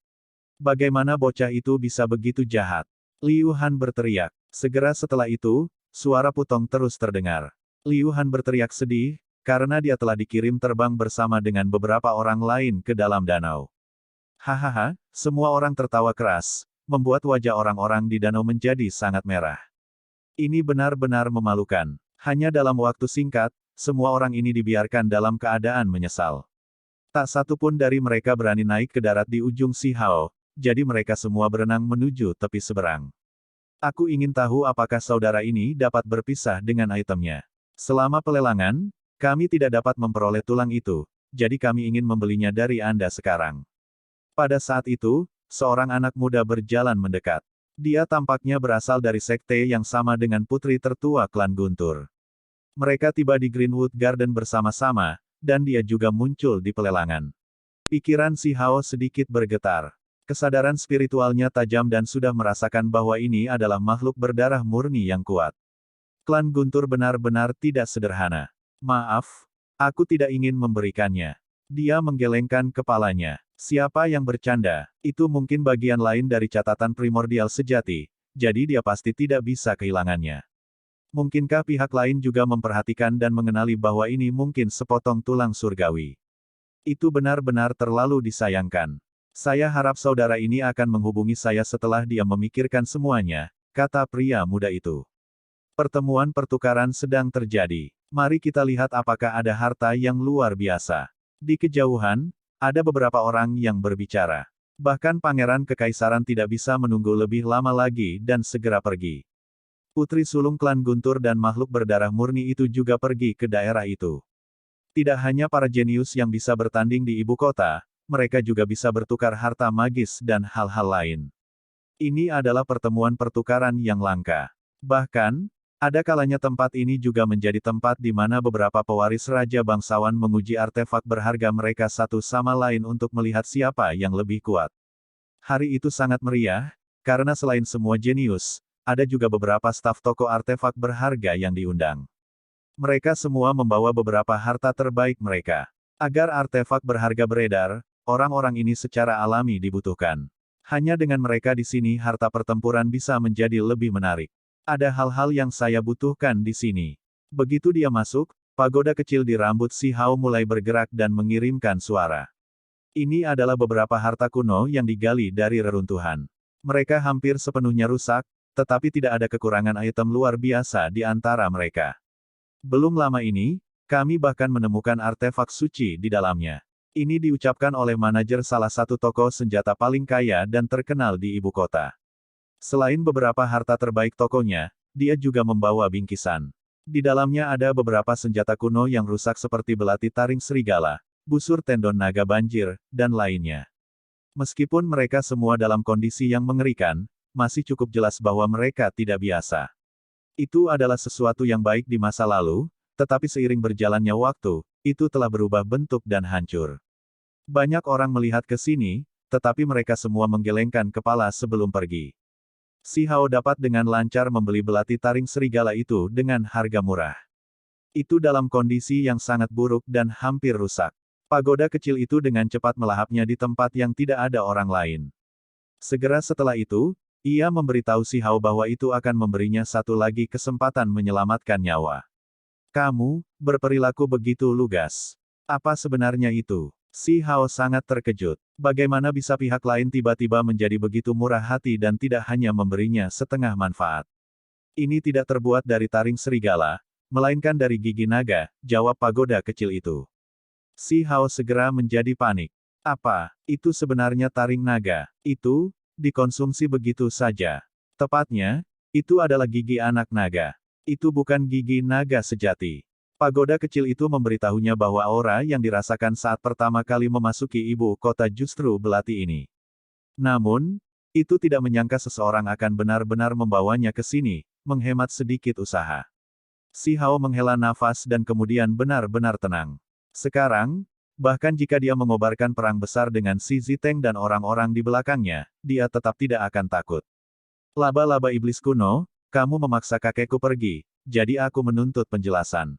Bagaimana bocah itu bisa begitu jahat? Liu Han berteriak. Segera setelah itu, suara Putong terus terdengar. Liu Han berteriak sedih, karena dia telah dikirim terbang bersama dengan beberapa orang lain ke dalam danau. Hahaha, semua orang tertawa keras, membuat wajah orang-orang di danau menjadi sangat merah. Ini benar-benar memalukan. Hanya dalam waktu singkat, semua orang ini dibiarkan dalam keadaan menyesal. Tak satu pun dari mereka berani naik ke darat di ujung Si Hao, jadi mereka semua berenang menuju tepi seberang. Aku ingin tahu apakah saudara ini dapat berpisah dengan itemnya. Selama pelelangan, kami tidak dapat memperoleh tulang itu, jadi kami ingin membelinya dari Anda sekarang. Pada saat itu, seorang anak muda berjalan mendekat. Dia tampaknya berasal dari sekte yang sama dengan putri tertua klan Guntur. Mereka tiba di Greenwood Garden bersama-sama, dan dia juga muncul di pelelangan. Pikiran si Hao sedikit bergetar. Kesadaran spiritualnya tajam dan sudah merasakan bahwa ini adalah makhluk berdarah murni yang kuat. Klan Guntur benar-benar tidak sederhana. Maaf, aku tidak ingin memberikannya. Dia menggelengkan kepalanya. Siapa yang bercanda? Itu mungkin bagian lain dari catatan primordial sejati, jadi dia pasti tidak bisa kehilangannya. Mungkinkah pihak lain juga memperhatikan dan mengenali bahwa ini mungkin sepotong tulang surgawi? Itu benar-benar terlalu disayangkan. Saya harap saudara ini akan menghubungi saya setelah dia memikirkan semuanya, kata pria muda itu. Pertemuan pertukaran sedang terjadi. Mari kita lihat apakah ada harta yang luar biasa. Di kejauhan, ada beberapa orang yang berbicara. Bahkan Pangeran Kekaisaran tidak bisa menunggu lebih lama lagi dan segera pergi. Putri sulung klan Guntur dan makhluk berdarah murni itu juga pergi ke daerah itu. Tidak hanya para jenius yang bisa bertanding di ibu kota, mereka juga bisa bertukar harta magis dan hal-hal lain. Ini adalah pertemuan pertukaran yang langka. Bahkan, ada kalanya tempat ini juga menjadi tempat di mana beberapa pewaris raja bangsawan menguji artefak berharga mereka satu sama lain untuk melihat siapa yang lebih kuat. Hari itu sangat meriah, karena selain semua jenius, ada juga beberapa staf toko artefak berharga yang diundang. Mereka semua membawa beberapa harta terbaik mereka. Agar artefak berharga beredar, orang-orang ini secara alami dibutuhkan. Hanya dengan mereka di sini harta pertempuran bisa menjadi lebih menarik. Ada hal-hal yang saya butuhkan di sini. Begitu dia masuk, pagoda kecil di rambut si Hao mulai bergerak dan mengirimkan suara. Ini adalah beberapa harta kuno yang digali dari reruntuhan. Mereka hampir sepenuhnya rusak, tetapi tidak ada kekurangan item luar biasa di antara mereka. Belum lama ini, kami bahkan menemukan artefak suci di dalamnya. Ini diucapkan oleh manajer salah satu toko senjata paling kaya dan terkenal di ibu kota. Selain beberapa harta terbaik tokonya, dia juga membawa bingkisan. Di dalamnya ada beberapa senjata kuno yang rusak seperti belati taring serigala, busur tendon naga banjir, dan lainnya. Meskipun mereka semua dalam kondisi yang mengerikan, masih cukup jelas bahwa mereka tidak biasa. Itu adalah sesuatu yang baik di masa lalu, tetapi seiring berjalannya waktu, itu telah berubah bentuk dan hancur. Banyak orang melihat ke sini, tetapi mereka semua menggelengkan kepala sebelum pergi. Si Hao dapat dengan lancar membeli belati taring serigala itu dengan harga murah. Itu dalam kondisi yang sangat buruk dan hampir rusak. Pagoda kecil itu dengan cepat melahapnya di tempat yang tidak ada orang lain. Segera setelah itu, ia memberitahu Si Hao bahwa itu akan memberinya satu lagi kesempatan menyelamatkan nyawa. Kamu, berperilaku begitu lugas. Apa sebenarnya itu? Si Hao sangat terkejut. Bagaimana bisa pihak lain tiba-tiba menjadi begitu murah hati dan tidak hanya memberinya setengah manfaat? Ini tidak terbuat dari taring serigala, melainkan dari gigi naga, jawab pagoda kecil itu. Si Hao segera menjadi panik. Apa, itu sebenarnya taring naga? Itu, dikonsumsi begitu saja. Tepatnya, itu adalah gigi anak naga. Itu bukan gigi naga sejati. Pagoda kecil itu memberitahunya bahwa aura yang dirasakan saat pertama kali memasuki ibu kota justru belati ini. Namun, itu tidak menyangka seseorang akan benar-benar membawanya ke sini, menghemat sedikit usaha. Si Hao menghela nafas dan kemudian benar-benar tenang. Sekarang, bahkan jika dia mengobarkan perang besar dengan Si Ziteng dan orang-orang di belakangnya, dia tetap tidak akan takut. Laba-laba iblis kuno, kamu memaksa kakekku pergi, jadi aku menuntut penjelasan.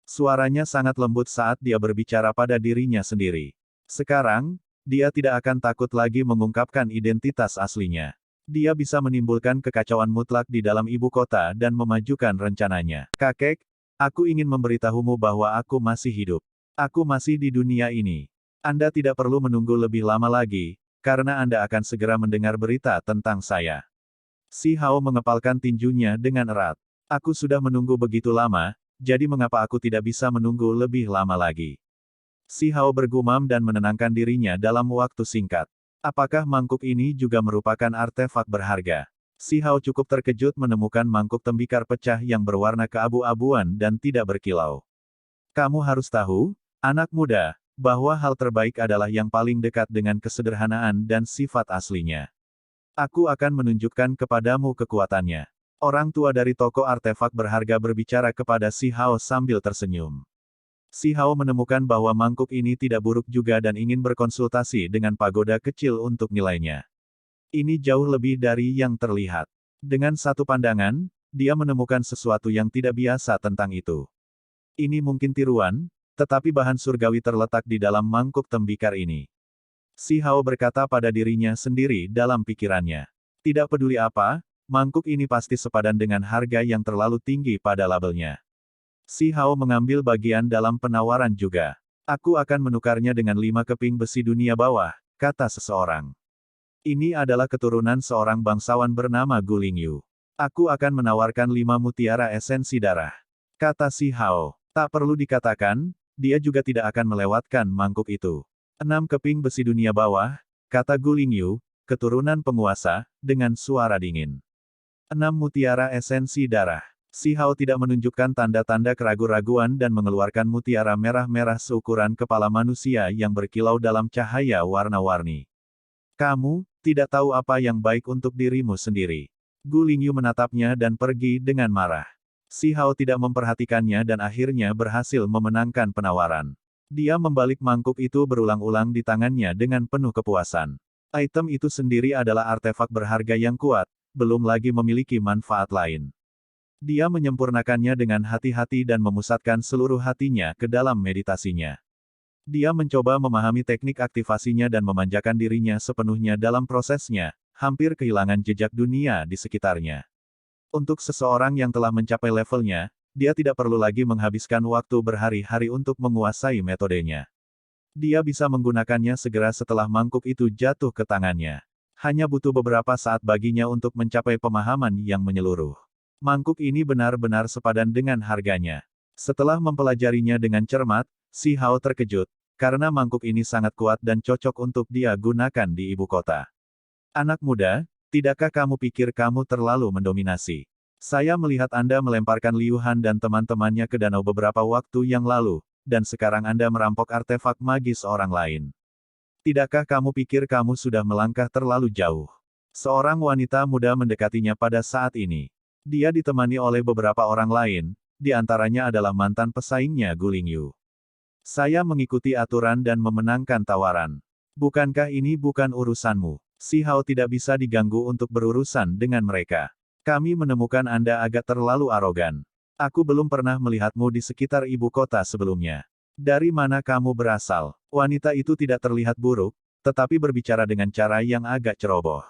Suaranya sangat lembut saat dia berbicara pada dirinya sendiri. Sekarang, dia tidak akan takut lagi mengungkapkan identitas aslinya. Dia bisa menimbulkan kekacauan mutlak di dalam ibu kota dan memajukan rencananya. Kakek, aku ingin memberitahumu bahwa aku masih hidup. Aku masih di dunia ini. Anda tidak perlu menunggu lebih lama lagi, karena Anda akan segera mendengar berita tentang saya. Si Hao mengepalkan tinjunya dengan erat. Aku sudah menunggu begitu lama, jadi mengapa aku tidak bisa menunggu lebih lama lagi? Si Hao bergumam dan menenangkan dirinya dalam waktu singkat. Apakah mangkuk ini juga merupakan artefak berharga? Si Hao cukup terkejut menemukan mangkuk tembikar pecah yang berwarna keabu-abuan dan tidak berkilau. Kamu harus tahu, anak muda, bahwa hal terbaik adalah yang paling dekat dengan kesederhanaan dan sifat aslinya. Aku akan menunjukkan kepadamu kekuatannya. Orang tua dari toko artefak berharga berbicara kepada Si Hao sambil tersenyum. Si Hao menemukan bahwa mangkuk ini tidak buruk juga dan ingin berkonsultasi dengan pagoda kecil untuk nilainya. Ini jauh lebih dari yang terlihat. Dengan satu pandangan, dia menemukan sesuatu yang tidak biasa tentang itu. Ini mungkin tiruan, tetapi bahan surgawi terletak di dalam mangkuk tembikar ini. Si Hao berkata pada dirinya sendiri dalam pikirannya. Tidak peduli apa, mangkuk ini pasti sepadan dengan harga yang terlalu tinggi pada labelnya. Si Hao mengambil bagian dalam penawaran juga. Aku akan menukarnya dengan 5 keping besi dunia bawah, kata seseorang. Ini adalah keturunan seorang bangsawan bernama Gu Lingyu. Aku akan menawarkan 5 mutiara esensi darah. Kata Si Hao. Tak perlu dikatakan, dia juga tidak akan melewatkan mangkuk itu. 6 keping besi dunia bawah, kata Gu Lingyu, keturunan penguasa, dengan suara dingin. 6 mutiara esensi darah. Si Hao tidak menunjukkan tanda-tanda keraguan-raguan dan mengeluarkan mutiara merah-merah seukuran kepala manusia yang berkilau dalam cahaya warna-warni. Kamu, tidak tahu apa yang baik untuk dirimu sendiri. Gu Lingyu menatapnya dan pergi dengan marah. Si Hao tidak memperhatikannya dan akhirnya berhasil memenangkan penawaran. Dia membalik mangkuk itu berulang-ulang di tangannya dengan penuh kepuasan. Item itu sendiri adalah artefak berharga yang kuat, belum lagi memiliki manfaat lain. Dia menyempurnakannya dengan hati-hati dan memusatkan seluruh hatinya ke dalam meditasinya. Dia mencoba memahami teknik aktivasinya dan memanjakan dirinya sepenuhnya dalam prosesnya, hampir kehilangan jejak dunia di sekitarnya. Untuk seseorang yang telah mencapai levelnya, dia tidak perlu lagi menghabiskan waktu berhari-hari untuk menguasai metodenya. Dia bisa menggunakannya segera setelah mangkuk itu jatuh ke tangannya. Hanya butuh beberapa saat baginya untuk mencapai pemahaman yang menyeluruh. Mangkuk ini benar-benar sepadan dengan harganya. Setelah mempelajarinya dengan cermat, Si Hao terkejut, karena mangkuk ini sangat kuat dan cocok untuk dia gunakan di ibu kota. Anak muda, tidakkah kamu pikir kamu terlalu mendominasi? Saya melihat Anda melemparkan Liu Han dan teman-temannya ke danau beberapa waktu yang lalu, dan sekarang Anda merampok artefak magis orang lain. Tidakkah kamu pikir kamu sudah melangkah terlalu jauh? Seorang wanita muda mendekatinya pada saat ini. Dia ditemani oleh beberapa orang lain, di antaranya adalah mantan pesaingnya Gu Lingyu. Saya mengikuti aturan dan memenangkan tawaran. Bukankah ini bukan urusanmu? Si Hao tidak bisa diganggu untuk berurusan dengan mereka. Kami menemukan Anda agak terlalu arogan. Aku belum pernah melihatmu di sekitar ibu kota sebelumnya. Dari mana kamu berasal? Wanita itu tidak terlihat buruk, tetapi berbicara dengan cara yang agak ceroboh.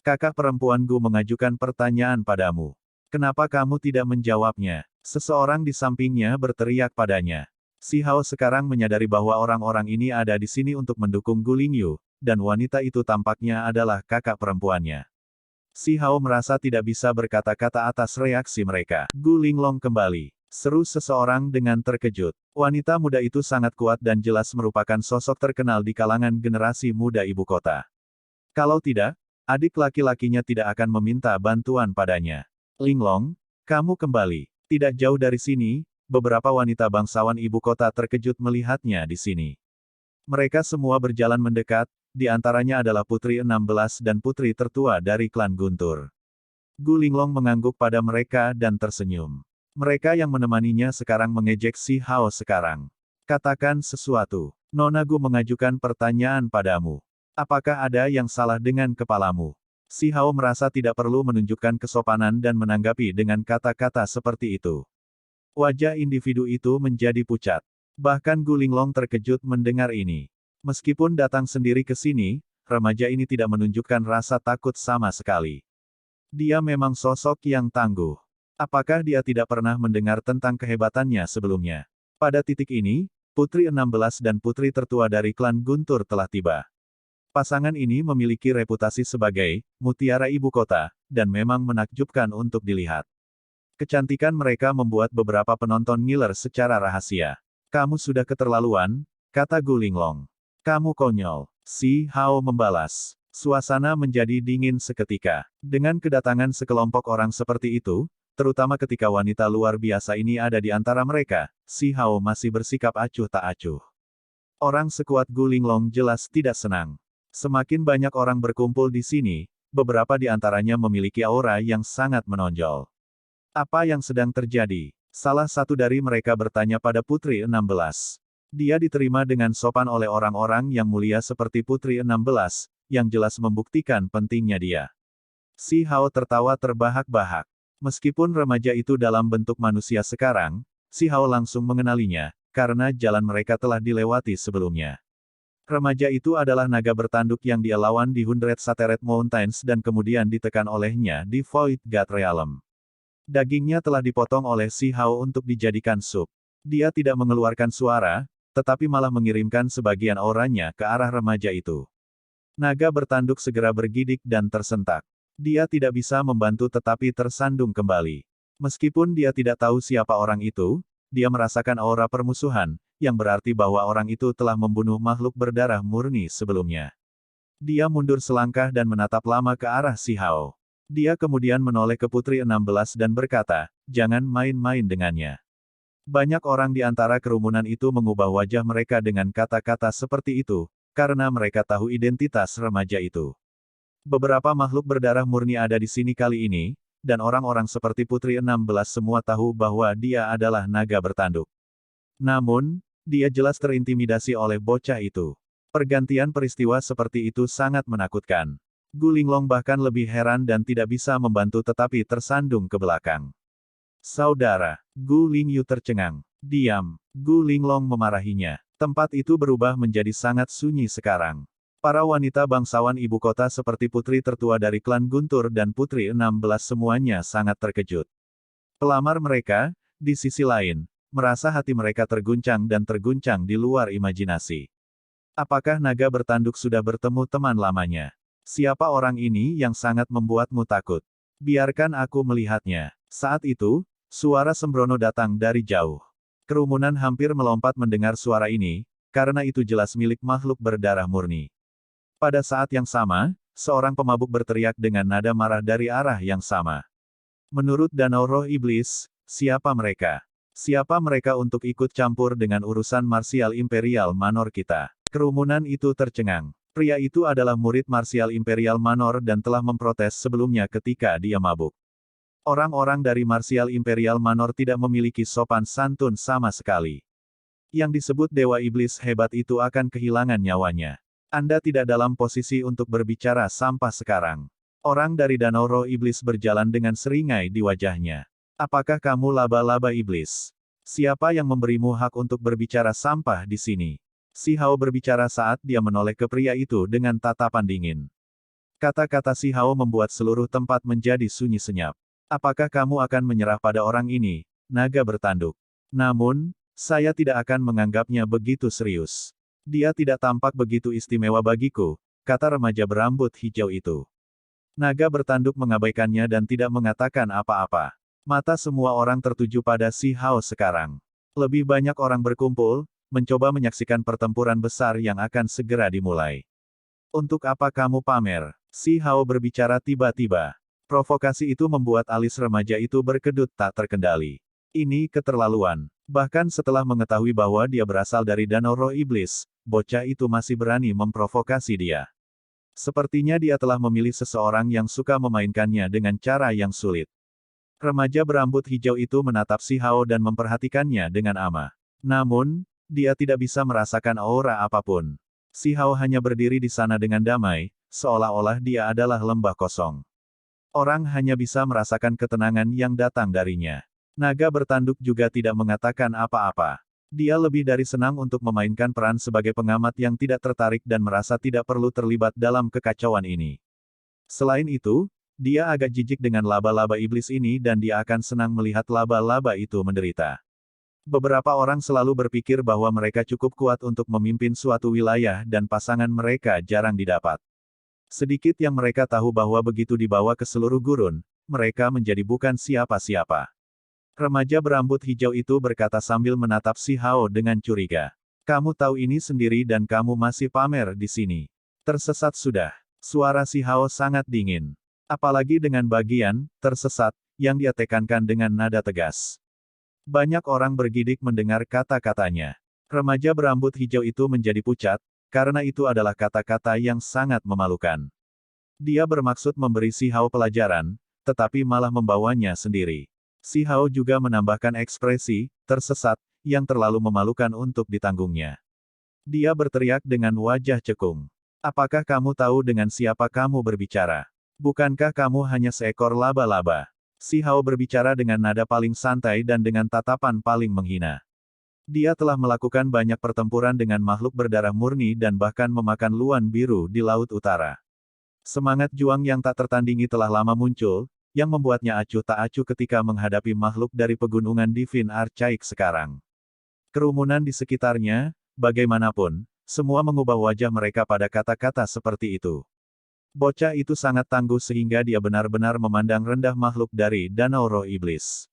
Kakak perempuan Gu mengajukan pertanyaan padamu. Kenapa kamu tidak menjawabnya? Seseorang di sampingnya berteriak padanya. Si Hao sekarang menyadari bahwa orang-orang ini ada di sini untuk mendukung Gu Lingyu, dan wanita itu tampaknya adalah kakak perempuannya. Si Hao merasa tidak bisa berkata-kata atas reaksi mereka. Gu Linglong kembali. Seru seseorang dengan terkejut. Wanita muda itu sangat kuat dan jelas merupakan sosok terkenal di kalangan generasi muda ibu kota. Kalau tidak, adik laki-lakinya tidak akan meminta bantuan padanya. Linglong, kamu kembali. Tidak jauh dari sini, beberapa wanita bangsawan ibu kota terkejut melihatnya di sini. Mereka semua berjalan mendekat, di antaranya adalah Putri 16 dan putri tertua dari klan Guntur. Gu Linglong mengangguk pada mereka dan tersenyum. Mereka yang menemaninya sekarang mengejek si Hao sekarang. Katakan sesuatu. Nona Gu mengajukan pertanyaan padamu. Apakah ada yang salah dengan kepalamu? Si Hao merasa tidak perlu menunjukkan kesopanan dan menanggapi dengan kata-kata seperti itu. Wajah individu itu menjadi pucat. Bahkan Gu Linglong terkejut mendengar ini. Meskipun datang sendiri ke sini, remaja ini tidak menunjukkan rasa takut sama sekali. Dia memang sosok yang tangguh. Apakah dia tidak pernah mendengar tentang kehebatannya sebelumnya? Pada titik ini, Putri 16 dan putri tertua dari klan Guntur telah tiba. Pasangan ini memiliki reputasi sebagai mutiara ibu kota, dan memang menakjubkan untuk dilihat. Kecantikan mereka membuat beberapa penonton ngiler secara rahasia. Kamu sudah keterlaluan, kata Gu Linglong. Kamu konyol. Si Hao membalas. Suasana menjadi dingin seketika. Dengan kedatangan sekelompok orang seperti itu, terutama ketika wanita luar biasa ini ada di antara mereka, si Hao masih bersikap acuh tak acuh. Orang sekuat Gu Linglong jelas tidak senang. Semakin banyak orang berkumpul di sini, beberapa di antaranya memiliki aura yang sangat menonjol. Apa yang sedang terjadi? Salah satu dari mereka bertanya pada Putri 16. Dia diterima dengan sopan oleh orang-orang yang mulia seperti Putri 16, yang jelas membuktikan pentingnya dia. Si Hao tertawa terbahak-bahak. Meskipun remaja itu dalam bentuk manusia sekarang, si Hao langsung mengenalinya, karena jalan mereka telah dilewati sebelumnya. Remaja itu adalah naga bertanduk yang dia lawan di Hundred Sateret Mountains dan kemudian ditekan olehnya di Void God Realm. Dagingnya telah dipotong oleh si Hao untuk dijadikan sup. Dia tidak mengeluarkan suara, tetapi malah mengirimkan sebagian auranya ke arah remaja itu. Naga bertanduk segera bergidik dan tersentak. Dia tidak bisa membantu tetapi tersandung kembali. Meskipun dia tidak tahu siapa orang itu, dia merasakan aura permusuhan, yang berarti bahwa orang itu telah membunuh makhluk berdarah murni sebelumnya. Dia mundur selangkah dan menatap lama ke arah si Hao. Dia kemudian menoleh ke Putri 16 dan berkata, jangan main-main dengannya. Banyak orang di antara kerumunan itu mengubah wajah mereka dengan kata-kata seperti itu, karena mereka tahu identitas remaja itu. Beberapa makhluk berdarah murni ada di sini kali ini, dan orang-orang seperti Putri 16 semua tahu bahwa dia adalah naga bertanduk. Namun, dia jelas terintimidasi oleh bocah itu. Pergantian peristiwa seperti itu sangat menakutkan. Gu Linglong bahkan lebih heran dan tidak bisa membantu tetapi tersandung ke belakang. Saudara, Gu Lingyu tercengang. Diam. Gu Linglong memarahinya. Tempat itu berubah menjadi sangat sunyi sekarang. Para wanita bangsawan ibu kota seperti putri tertua dari klan Guntur dan Putri 16 semuanya sangat terkejut. Pelamar mereka, di sisi lain, merasa hati mereka terguncang dan terguncang di luar imajinasi. Apakah naga bertanduk sudah bertemu teman lamanya? Siapa orang ini yang sangat membuatmu takut? Biarkan aku melihatnya. Saat itu, suara sembrono datang dari jauh. Kerumunan hampir melompat mendengar suara ini, karena itu jelas milik makhluk berdarah murni. Pada saat yang sama, seorang pemabuk berteriak dengan nada marah dari arah yang sama. Menurut Danau Roh Iblis, siapa mereka? Siapa mereka untuk ikut campur dengan urusan marsial Imperial Manor kita? Kerumunan itu tercengang. Pria itu adalah murid marsial Imperial Manor dan telah memprotes sebelumnya ketika dia mabuk. Orang-orang dari marsial Imperial Manor tidak memiliki sopan santun sama sekali. Yang disebut Dewa Iblis hebat itu akan kehilangan nyawanya. Anda tidak dalam posisi untuk berbicara sampah sekarang. Orang dari Danau Roh Iblis berjalan dengan seringai di wajahnya. Apakah kamu laba-laba iblis? Siapa yang memberimu hak untuk berbicara sampah di sini? Si Hao berbicara saat dia menoleh ke pria itu dengan tatapan dingin. Kata-kata si Hao membuat seluruh tempat menjadi sunyi senyap. Apakah kamu akan menyerah pada orang ini? Naga bertanduk. Namun, saya tidak akan menganggapnya begitu serius. Dia tidak tampak begitu istimewa bagiku, kata remaja berambut hijau itu. Naga bertanduk mengabaikannya dan tidak mengatakan apa-apa. Mata semua orang tertuju pada si Hao sekarang. Lebih banyak orang berkumpul, mencoba menyaksikan pertempuran besar yang akan segera dimulai. Untuk apa kamu pamer? Si Hao berbicara tiba-tiba. Provokasi itu membuat alis remaja itu berkedut tak terkendali. Ini keterlaluan. Bahkan setelah mengetahui bahwa dia berasal dari Danau Roh Iblis, bocah itu masih berani memprovokasi dia. Sepertinya dia telah memilih seseorang yang suka memainkannya dengan cara yang sulit. Remaja berambut hijau itu menatap si Hao dan memperhatikannya dengan amah. Namun, dia tidak bisa merasakan aura apapun. Si Hao hanya berdiri di sana dengan damai, seolah-olah dia adalah lembah kosong. Orang hanya bisa merasakan ketenangan yang datang darinya. Naga bertanduk juga tidak mengatakan apa-apa. Dia lebih dari senang untuk memainkan peran sebagai pengamat yang tidak tertarik dan merasa tidak perlu terlibat dalam kekacauan ini. Selain itu, dia agak jijik dengan laba-laba iblis ini dan dia akan senang melihat laba-laba itu menderita. Beberapa orang selalu berpikir bahwa mereka cukup kuat untuk memimpin suatu wilayah dan pasangan mereka jarang didapat. Sedikit yang mereka tahu bahwa begitu dibawa ke seluruh gurun, mereka menjadi bukan siapa-siapa. Remaja berambut hijau itu berkata sambil menatap si Hao dengan curiga. Kamu tahu ini sendiri dan kamu masih pamer di sini. Tersesat sudah. Suara si Hao sangat dingin. Apalagi dengan bagian, tersesat, yang dia tekankan dengan nada tegas. Banyak orang bergidik mendengar kata-katanya. Remaja berambut hijau itu menjadi pucat, karena itu adalah kata-kata yang sangat memalukan. Dia bermaksud memberi si Hao pelajaran, tetapi malah membawanya sendiri. Si Hao juga menambahkan ekspresi, tersesat, yang terlalu memalukan untuk ditanggungnya. Dia berteriak dengan wajah cekung. Apakah kamu tahu dengan siapa kamu berbicara? Bukankah kamu hanya seekor laba-laba? Si Hao berbicara dengan nada paling santai dan dengan tatapan paling menghina. Dia telah melakukan banyak pertempuran dengan makhluk berdarah murni dan bahkan memakan luan biru di Laut Utara. Semangat juang yang tak tertandingi telah lama muncul, yang membuatnya acuh tak acuh ketika menghadapi makhluk dari pegunungan Divine Archaik sekarang. Kerumunan di sekitarnya, bagaimanapun, semua mengubah wajah mereka pada kata-kata seperti itu. Bocah itu sangat tangguh sehingga dia benar-benar memandang rendah makhluk dari Danau Roh Iblis.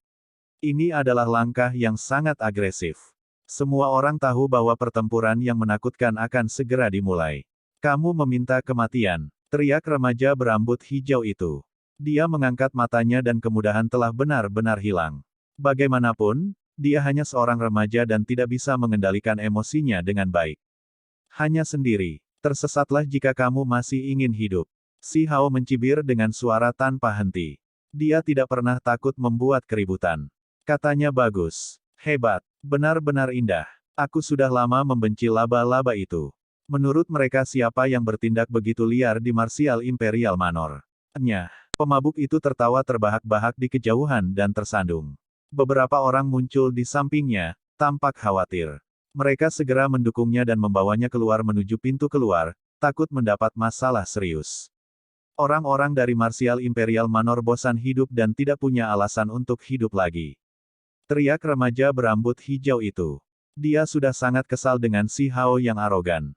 Ini adalah langkah yang sangat agresif. Semua orang tahu bahwa pertempuran yang menakutkan akan segera dimulai. Kamu meminta kematian, teriak remaja berambut hijau itu. Dia mengangkat matanya dan kemudahan telah benar-benar hilang. Bagaimanapun, dia hanya seorang remaja dan tidak bisa mengendalikan emosinya dengan baik. Hanya sendiri. Tersesatlah jika kamu masih ingin hidup. Si Hao mencibir dengan suara tanpa henti. Dia tidak pernah takut membuat keributan. Katanya bagus. Hebat. Benar-benar indah. Aku sudah lama membenci laba-laba itu. Menurut mereka siapa yang bertindak begitu liar di Martial Imperial Manor? Nyah. Pemabuk itu tertawa terbahak-bahak di kejauhan dan tersandung. Beberapa orang muncul di sampingnya, tampak khawatir. Mereka segera mendukungnya dan membawanya keluar menuju pintu keluar, takut mendapat masalah serius. Orang-orang dari Martial Imperial Manor bosan hidup dan tidak punya alasan untuk hidup lagi. Teriak remaja berambut hijau itu. Dia sudah sangat kesal dengan si Hao yang arogan.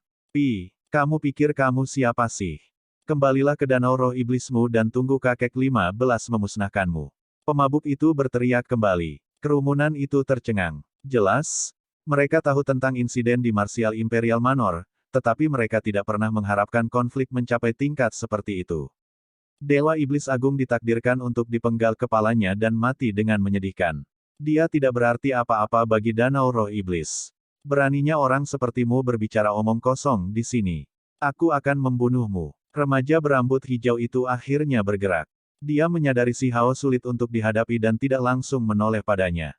Kamu pikir kamu siapa sih? Kembalilah ke Danau Roh Iblismu dan tunggu kakek 15 memusnahkanmu. Pemabuk itu berteriak kembali. Kerumunan itu tercengang. Jelas, mereka tahu tentang insiden di Martial Imperial Manor, tetapi mereka tidak pernah mengharapkan konflik mencapai tingkat seperti itu. Dewa Iblis Agung ditakdirkan untuk dipenggal kepalanya dan mati dengan menyedihkan. Dia tidak berarti apa-apa bagi Danau Roh Iblis. Beraninya orang sepertimu berbicara omong kosong di sini. Aku akan membunuhmu. Remaja berambut hijau itu akhirnya bergerak. Dia menyadari si Hao sulit untuk dihadapi dan tidak langsung menoleh padanya.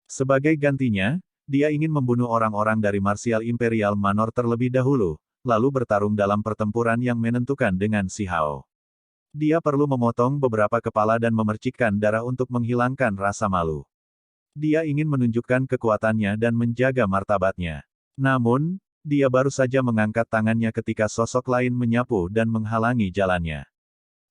Sebagai gantinya, dia ingin membunuh orang-orang dari Martial Imperial Manor terlebih dahulu, lalu bertarung dalam pertempuran yang menentukan dengan si Hao. Dia perlu memotong beberapa kepala dan memercikkan darah untuk menghilangkan rasa malu. Dia ingin menunjukkan kekuatannya dan menjaga martabatnya. Namun, dia baru saja mengangkat tangannya ketika sosok lain menyapu dan menghalangi jalannya.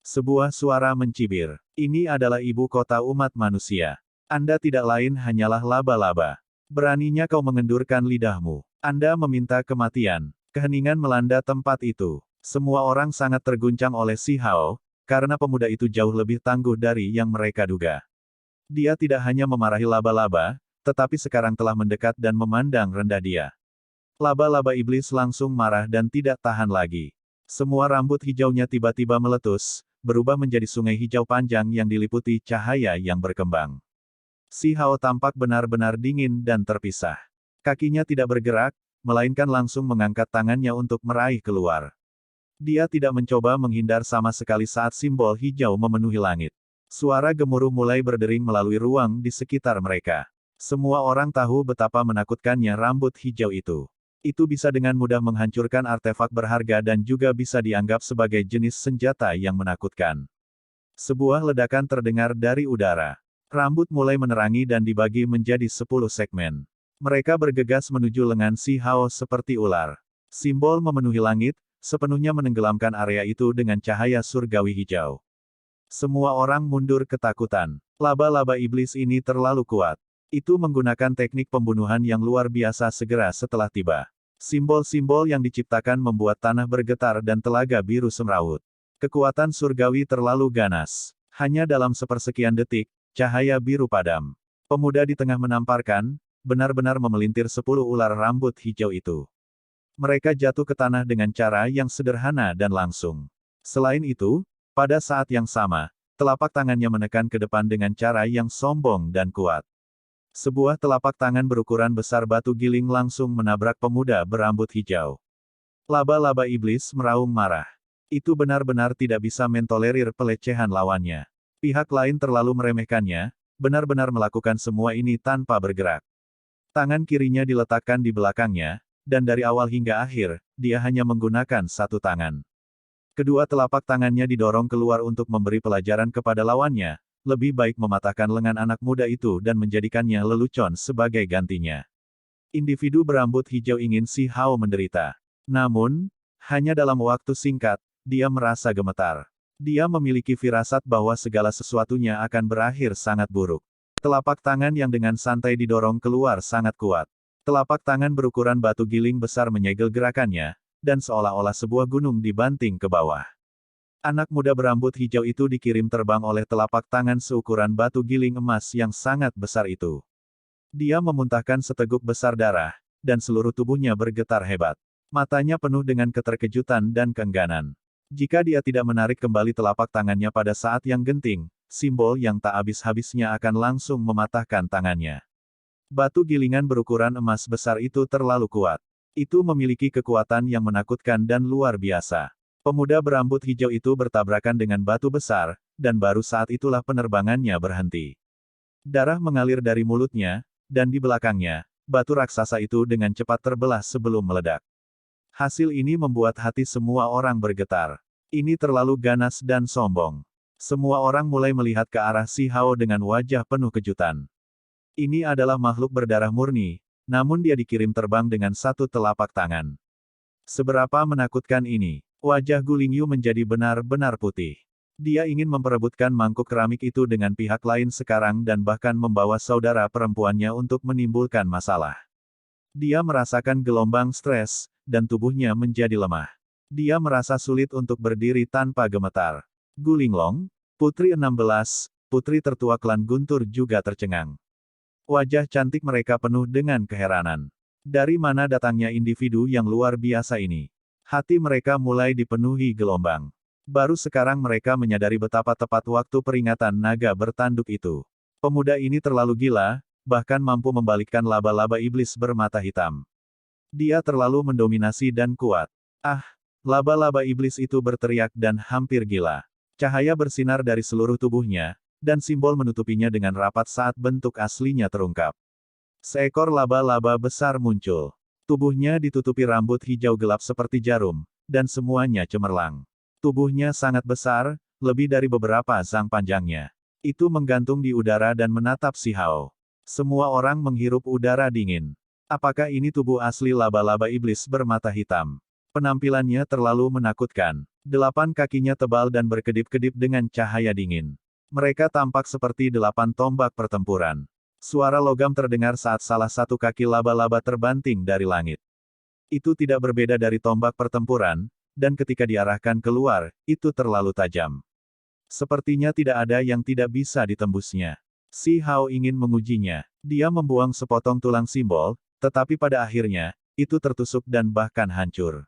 Sebuah suara mencibir. Ini adalah ibu kota umat manusia. Anda tidak lain hanyalah laba-laba. Beraninya kau mengendurkan lidahmu. Anda meminta kematian. Keheningan melanda tempat itu. Semua orang sangat terguncang oleh Si Hao, karena pemuda itu jauh lebih tangguh dari yang mereka duga. Dia tidak hanya memarahi laba-laba, tetapi sekarang telah mendekat dan memandang rendah dia. Laba-laba iblis langsung marah dan tidak tahan lagi. Semua rambut hijaunya tiba-tiba meletus, berubah menjadi sungai hijau panjang yang diliputi cahaya yang berkembang. Si Hao tampak benar-benar dingin dan terpisah. Kakinya tidak bergerak, melainkan langsung mengangkat tangannya untuk meraih keluar. Dia tidak mencoba menghindar sama sekali saat simbol hijau memenuhi langit. Suara gemuruh mulai berdering melalui ruang di sekitar mereka. Semua orang tahu betapa menakutkannya rambut hijau itu. Itu bisa dengan mudah menghancurkan artefak berharga dan juga bisa dianggap sebagai jenis senjata yang menakutkan. Sebuah ledakan terdengar dari udara. Rambut mulai menerangi dan dibagi menjadi 10 segmen. Mereka bergegas menuju lengan Si Hao seperti ular. Simbol memenuhi langit, sepenuhnya menenggelamkan area itu dengan cahaya surgawi hijau. Semua orang mundur ketakutan. Laba-laba iblis ini terlalu kuat. Itu menggunakan teknik pembunuhan yang luar biasa segera setelah tiba. Simbol-simbol yang diciptakan membuat tanah bergetar dan telaga biru semrawut. Kekuatan surgawi terlalu ganas. Hanya dalam sepersekian detik, cahaya biru padam. Pemuda di tengah menamparkan, benar-benar memelintir 10 ular rambut hijau itu. Mereka jatuh ke tanah dengan cara yang sederhana dan langsung. Selain itu, pada saat yang sama, telapak tangannya menekan ke depan dengan cara yang sombong dan kuat. Sebuah telapak tangan berukuran besar batu giling langsung menabrak pemuda berambut hijau. Laba-laba iblis meraung marah. Itu benar-benar tidak bisa mentolerir pelecehan lawannya. Pihak lain terlalu meremehkannya, benar-benar melakukan semua ini tanpa bergerak. Tangan kirinya diletakkan di belakangnya, dan dari awal hingga akhir, dia hanya menggunakan satu tangan. Kedua telapak tangannya didorong keluar untuk memberi pelajaran kepada lawannya, lebih baik mematahkan lengan anak muda itu dan menjadikannya lelucon sebagai gantinya. Individu berambut hijau ingin Si Hao menderita. Namun, hanya dalam waktu singkat, dia merasa gemetar. Dia memiliki firasat bahwa segala sesuatunya akan berakhir sangat buruk. Telapak tangan yang dengan santai didorong keluar sangat kuat. Telapak tangan berukuran batu giling besar menyegel gerakannya, dan seolah-olah sebuah gunung dibanting ke bawah. Anak muda berambut hijau itu dikirim terbang oleh telapak tangan seukuran batu giling emas yang sangat besar itu. Dia memuntahkan seteguk besar darah, dan seluruh tubuhnya bergetar hebat. Matanya penuh dengan keterkejutan dan keengganan. Jika dia tidak menarik kembali telapak tangannya pada saat yang genting, simbol yang tak habis-habisnya akan langsung mematahkan tangannya. Batu gilingan berukuran emas besar itu terlalu kuat. Itu memiliki kekuatan yang menakutkan dan luar biasa. Pemuda berambut hijau itu bertabrakan dengan batu besar, dan baru saat itulah penerbangannya berhenti. Darah mengalir dari mulutnya, dan di belakangnya, batu raksasa itu dengan cepat terbelah sebelum meledak. Hasil ini membuat hati semua orang bergetar. Ini terlalu ganas dan sombong. Semua orang mulai melihat ke arah Si Hao dengan wajah penuh kejutan. Ini adalah makhluk berdarah murni, namun dia dikirim terbang dengan satu telapak tangan. Seberapa menakutkan ini? Wajah Gulingyu menjadi benar-benar putih. Dia ingin memperebutkan mangkuk keramik itu dengan pihak lain sekarang dan bahkan membawa saudara perempuannya untuk menimbulkan masalah. Dia merasakan gelombang stres, dan tubuhnya menjadi lemah. Dia merasa sulit untuk berdiri tanpa gemetar. Gulinglong, putri 16, putri tertua klan Guntur juga tercengang. Wajah cantik mereka penuh dengan keheranan. Dari mana datangnya individu yang luar biasa ini? Hati mereka mulai dipenuhi gelombang. Baru sekarang mereka menyadari betapa tepat waktu peringatan naga bertanduk itu. Pemuda ini terlalu gila, bahkan mampu membalikkan laba-laba iblis bermata hitam. Dia terlalu mendominasi dan kuat. Ah! Laba-laba iblis itu berteriak dan hampir gila. Cahaya bersinar dari seluruh tubuhnya, dan simbol menutupinya dengan rapat saat bentuk aslinya terungkap. Seekor laba-laba besar muncul. Tubuhnya ditutupi rambut hijau gelap seperti jarum, dan semuanya cemerlang. Tubuhnya sangat besar, lebih dari beberapa zang panjangnya. Itu menggantung di udara dan menatap Si Hao. Semua orang menghirup udara dingin. Apakah ini tubuh asli laba-laba iblis bermata hitam? Penampilannya terlalu menakutkan. 8 kakinya tebal dan berkedip-kedip dengan cahaya dingin. Mereka tampak seperti 8 tombak pertempuran. Suara logam terdengar saat salah satu kaki laba-laba terbanting dari langit. Itu tidak berbeda dari tombak pertempuran, dan ketika diarahkan keluar, itu terlalu tajam. Sepertinya tidak ada yang tidak bisa ditembusnya. Si Hao ingin mengujinya. Dia membuang sepotong tulang simbol, tetapi pada akhirnya, itu tertusuk dan bahkan hancur.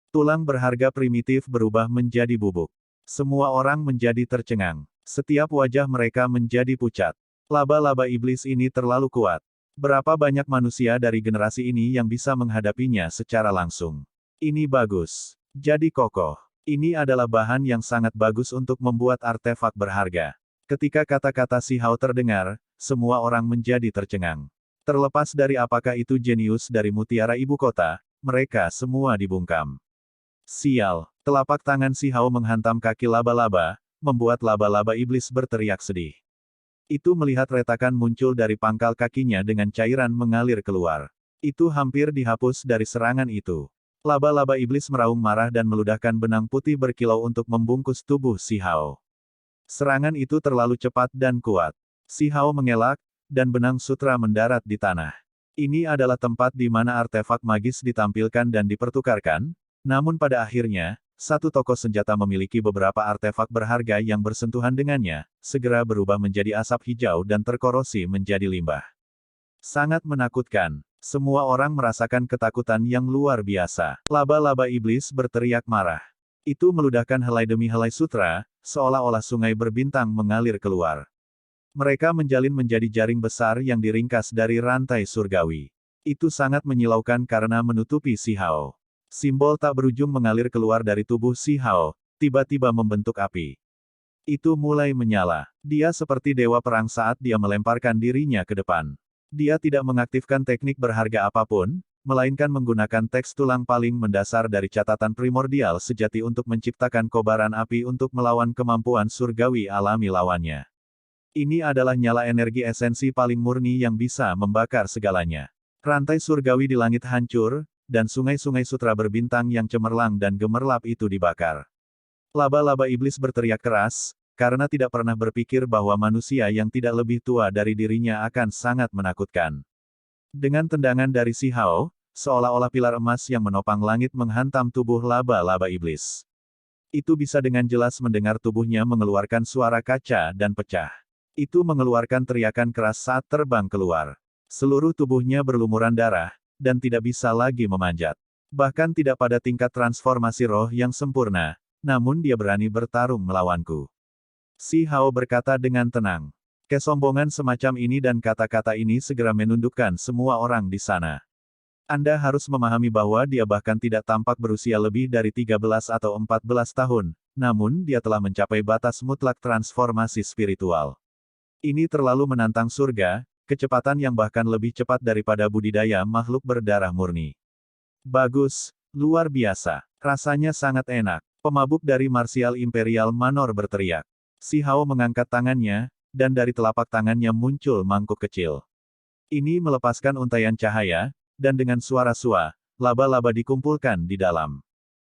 Tulang berharga primitif berubah menjadi bubuk. Semua orang menjadi tercengang. Setiap wajah mereka menjadi pucat. Laba-laba iblis ini terlalu kuat. Berapa banyak manusia dari generasi ini yang bisa menghadapinya secara langsung? Ini bagus. Jadi kokoh. Ini adalah bahan yang sangat bagus untuk membuat artefak berharga. Ketika kata-kata si Hao terdengar, semua orang menjadi tercengang. Terlepas dari apakah itu jenius dari mutiara ibu kota, mereka semua dibungkam. Sial, telapak tangan si Hao menghantam kaki laba-laba, membuat laba-laba iblis berteriak sedih. Itu melihat retakan muncul dari pangkal kakinya dengan cairan mengalir keluar. Itu hampir dihapus dari serangan itu. Laba-laba iblis meraung marah dan meludahkan benang putih berkilau untuk membungkus tubuh si Hao. Serangan itu terlalu cepat dan kuat. Si Hao mengelak, dan benang sutra mendarat di tanah. Ini adalah tempat di mana artefak magis ditampilkan dan dipertukarkan, namun pada akhirnya, satu toko senjata memiliki beberapa artefak berharga yang bersentuhan dengannya, segera berubah menjadi asap hijau dan terkorosi menjadi limbah. Sangat menakutkan. Semua orang merasakan ketakutan yang luar biasa. Laba-laba iblis berteriak marah. Itu meludahkan helai demi helai sutra, seolah-olah sungai berbintang mengalir keluar. Mereka menjalin menjadi jaring besar yang diringkas dari rantai surgawi. Itu sangat menyilaukan karena menutupi si Hao. Simbol tak berujung mengalir keluar dari tubuh si Hao, tiba-tiba membentuk api. Itu mulai menyala. Dia seperti dewa perang saat dia melemparkan dirinya ke depan. Dia tidak mengaktifkan teknik berharga apapun, melainkan menggunakan teks tulang paling mendasar dari catatan primordial sejati untuk menciptakan kobaran api untuk melawan kemampuan surgawi alami lawannya. Ini adalah nyala energi esensi paling murni yang bisa membakar segalanya. Rantai surgawi di langit hancur, dan sungai-sungai sutra berbintang yang cemerlang dan gemerlap itu dibakar. Laba-laba iblis berteriak keras, karena tidak pernah berpikir bahwa manusia yang tidak lebih tua dari dirinya akan sangat menakutkan. Dengan tendangan dari si Hao, seolah-olah pilar emas yang menopang langit menghantam tubuh laba-laba iblis. Itu bisa dengan jelas mendengar tubuhnya mengeluarkan suara kaca dan pecah. Itu mengeluarkan teriakan keras saat terbang keluar. Seluruh tubuhnya berlumuran darah, dan tidak bisa lagi memanjat. Bahkan tidak pada tingkat transformasi roh yang sempurna, namun dia berani bertarung melawanku. Si Hao berkata dengan tenang. Kesombongan semacam ini dan kata-kata ini segera menundukkan semua orang di sana. Anda harus memahami bahwa dia bahkan tidak tampak berusia lebih dari 13 atau 14 tahun, namun dia telah mencapai batas mutlak transformasi spiritual. Ini terlalu menantang surga, kecepatan yang bahkan lebih cepat daripada budidaya makhluk berdarah murni. Bagus, luar biasa. Rasanya sangat enak. Pemabuk dari Martial Imperial Manor berteriak. Si Hao mengangkat tangannya, dan dari telapak tangannya muncul mangkuk kecil. Ini melepaskan untaian cahaya, dan dengan suara sua, laba-laba dikumpulkan di dalam.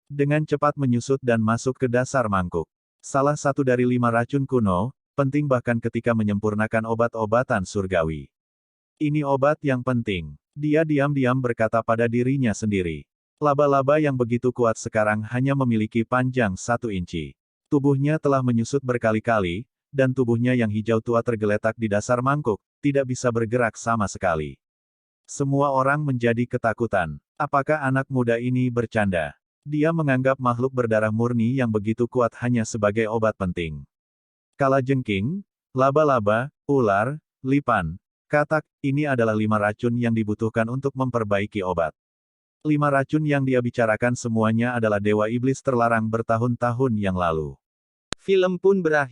Dengan cepat menyusut dan masuk ke dasar mangkuk. Salah satu dari 5 racun kuno, penting bahkan ketika menyempurnakan obat-obatan surgawi. Ini obat yang penting. Dia diam-diam berkata pada dirinya sendiri. Laba-laba yang begitu kuat sekarang hanya memiliki panjang 1 inci. Tubuhnya telah menyusut berkali-kali, dan tubuhnya yang hijau tua tergeletak di dasar mangkuk, tidak bisa bergerak sama sekali. Semua orang menjadi ketakutan. Apakah anak muda ini bercanda? Dia menganggap makhluk berdarah murni yang begitu kuat hanya sebagai obat penting. Kalajengking, laba-laba, ular, lipan, katak, ini adalah 5 racun yang dibutuhkan untuk memperbaiki obat. 5 racun yang dia bicarakan semuanya adalah dewa iblis terlarang bertahun-tahun yang lalu. Film pun berakhir.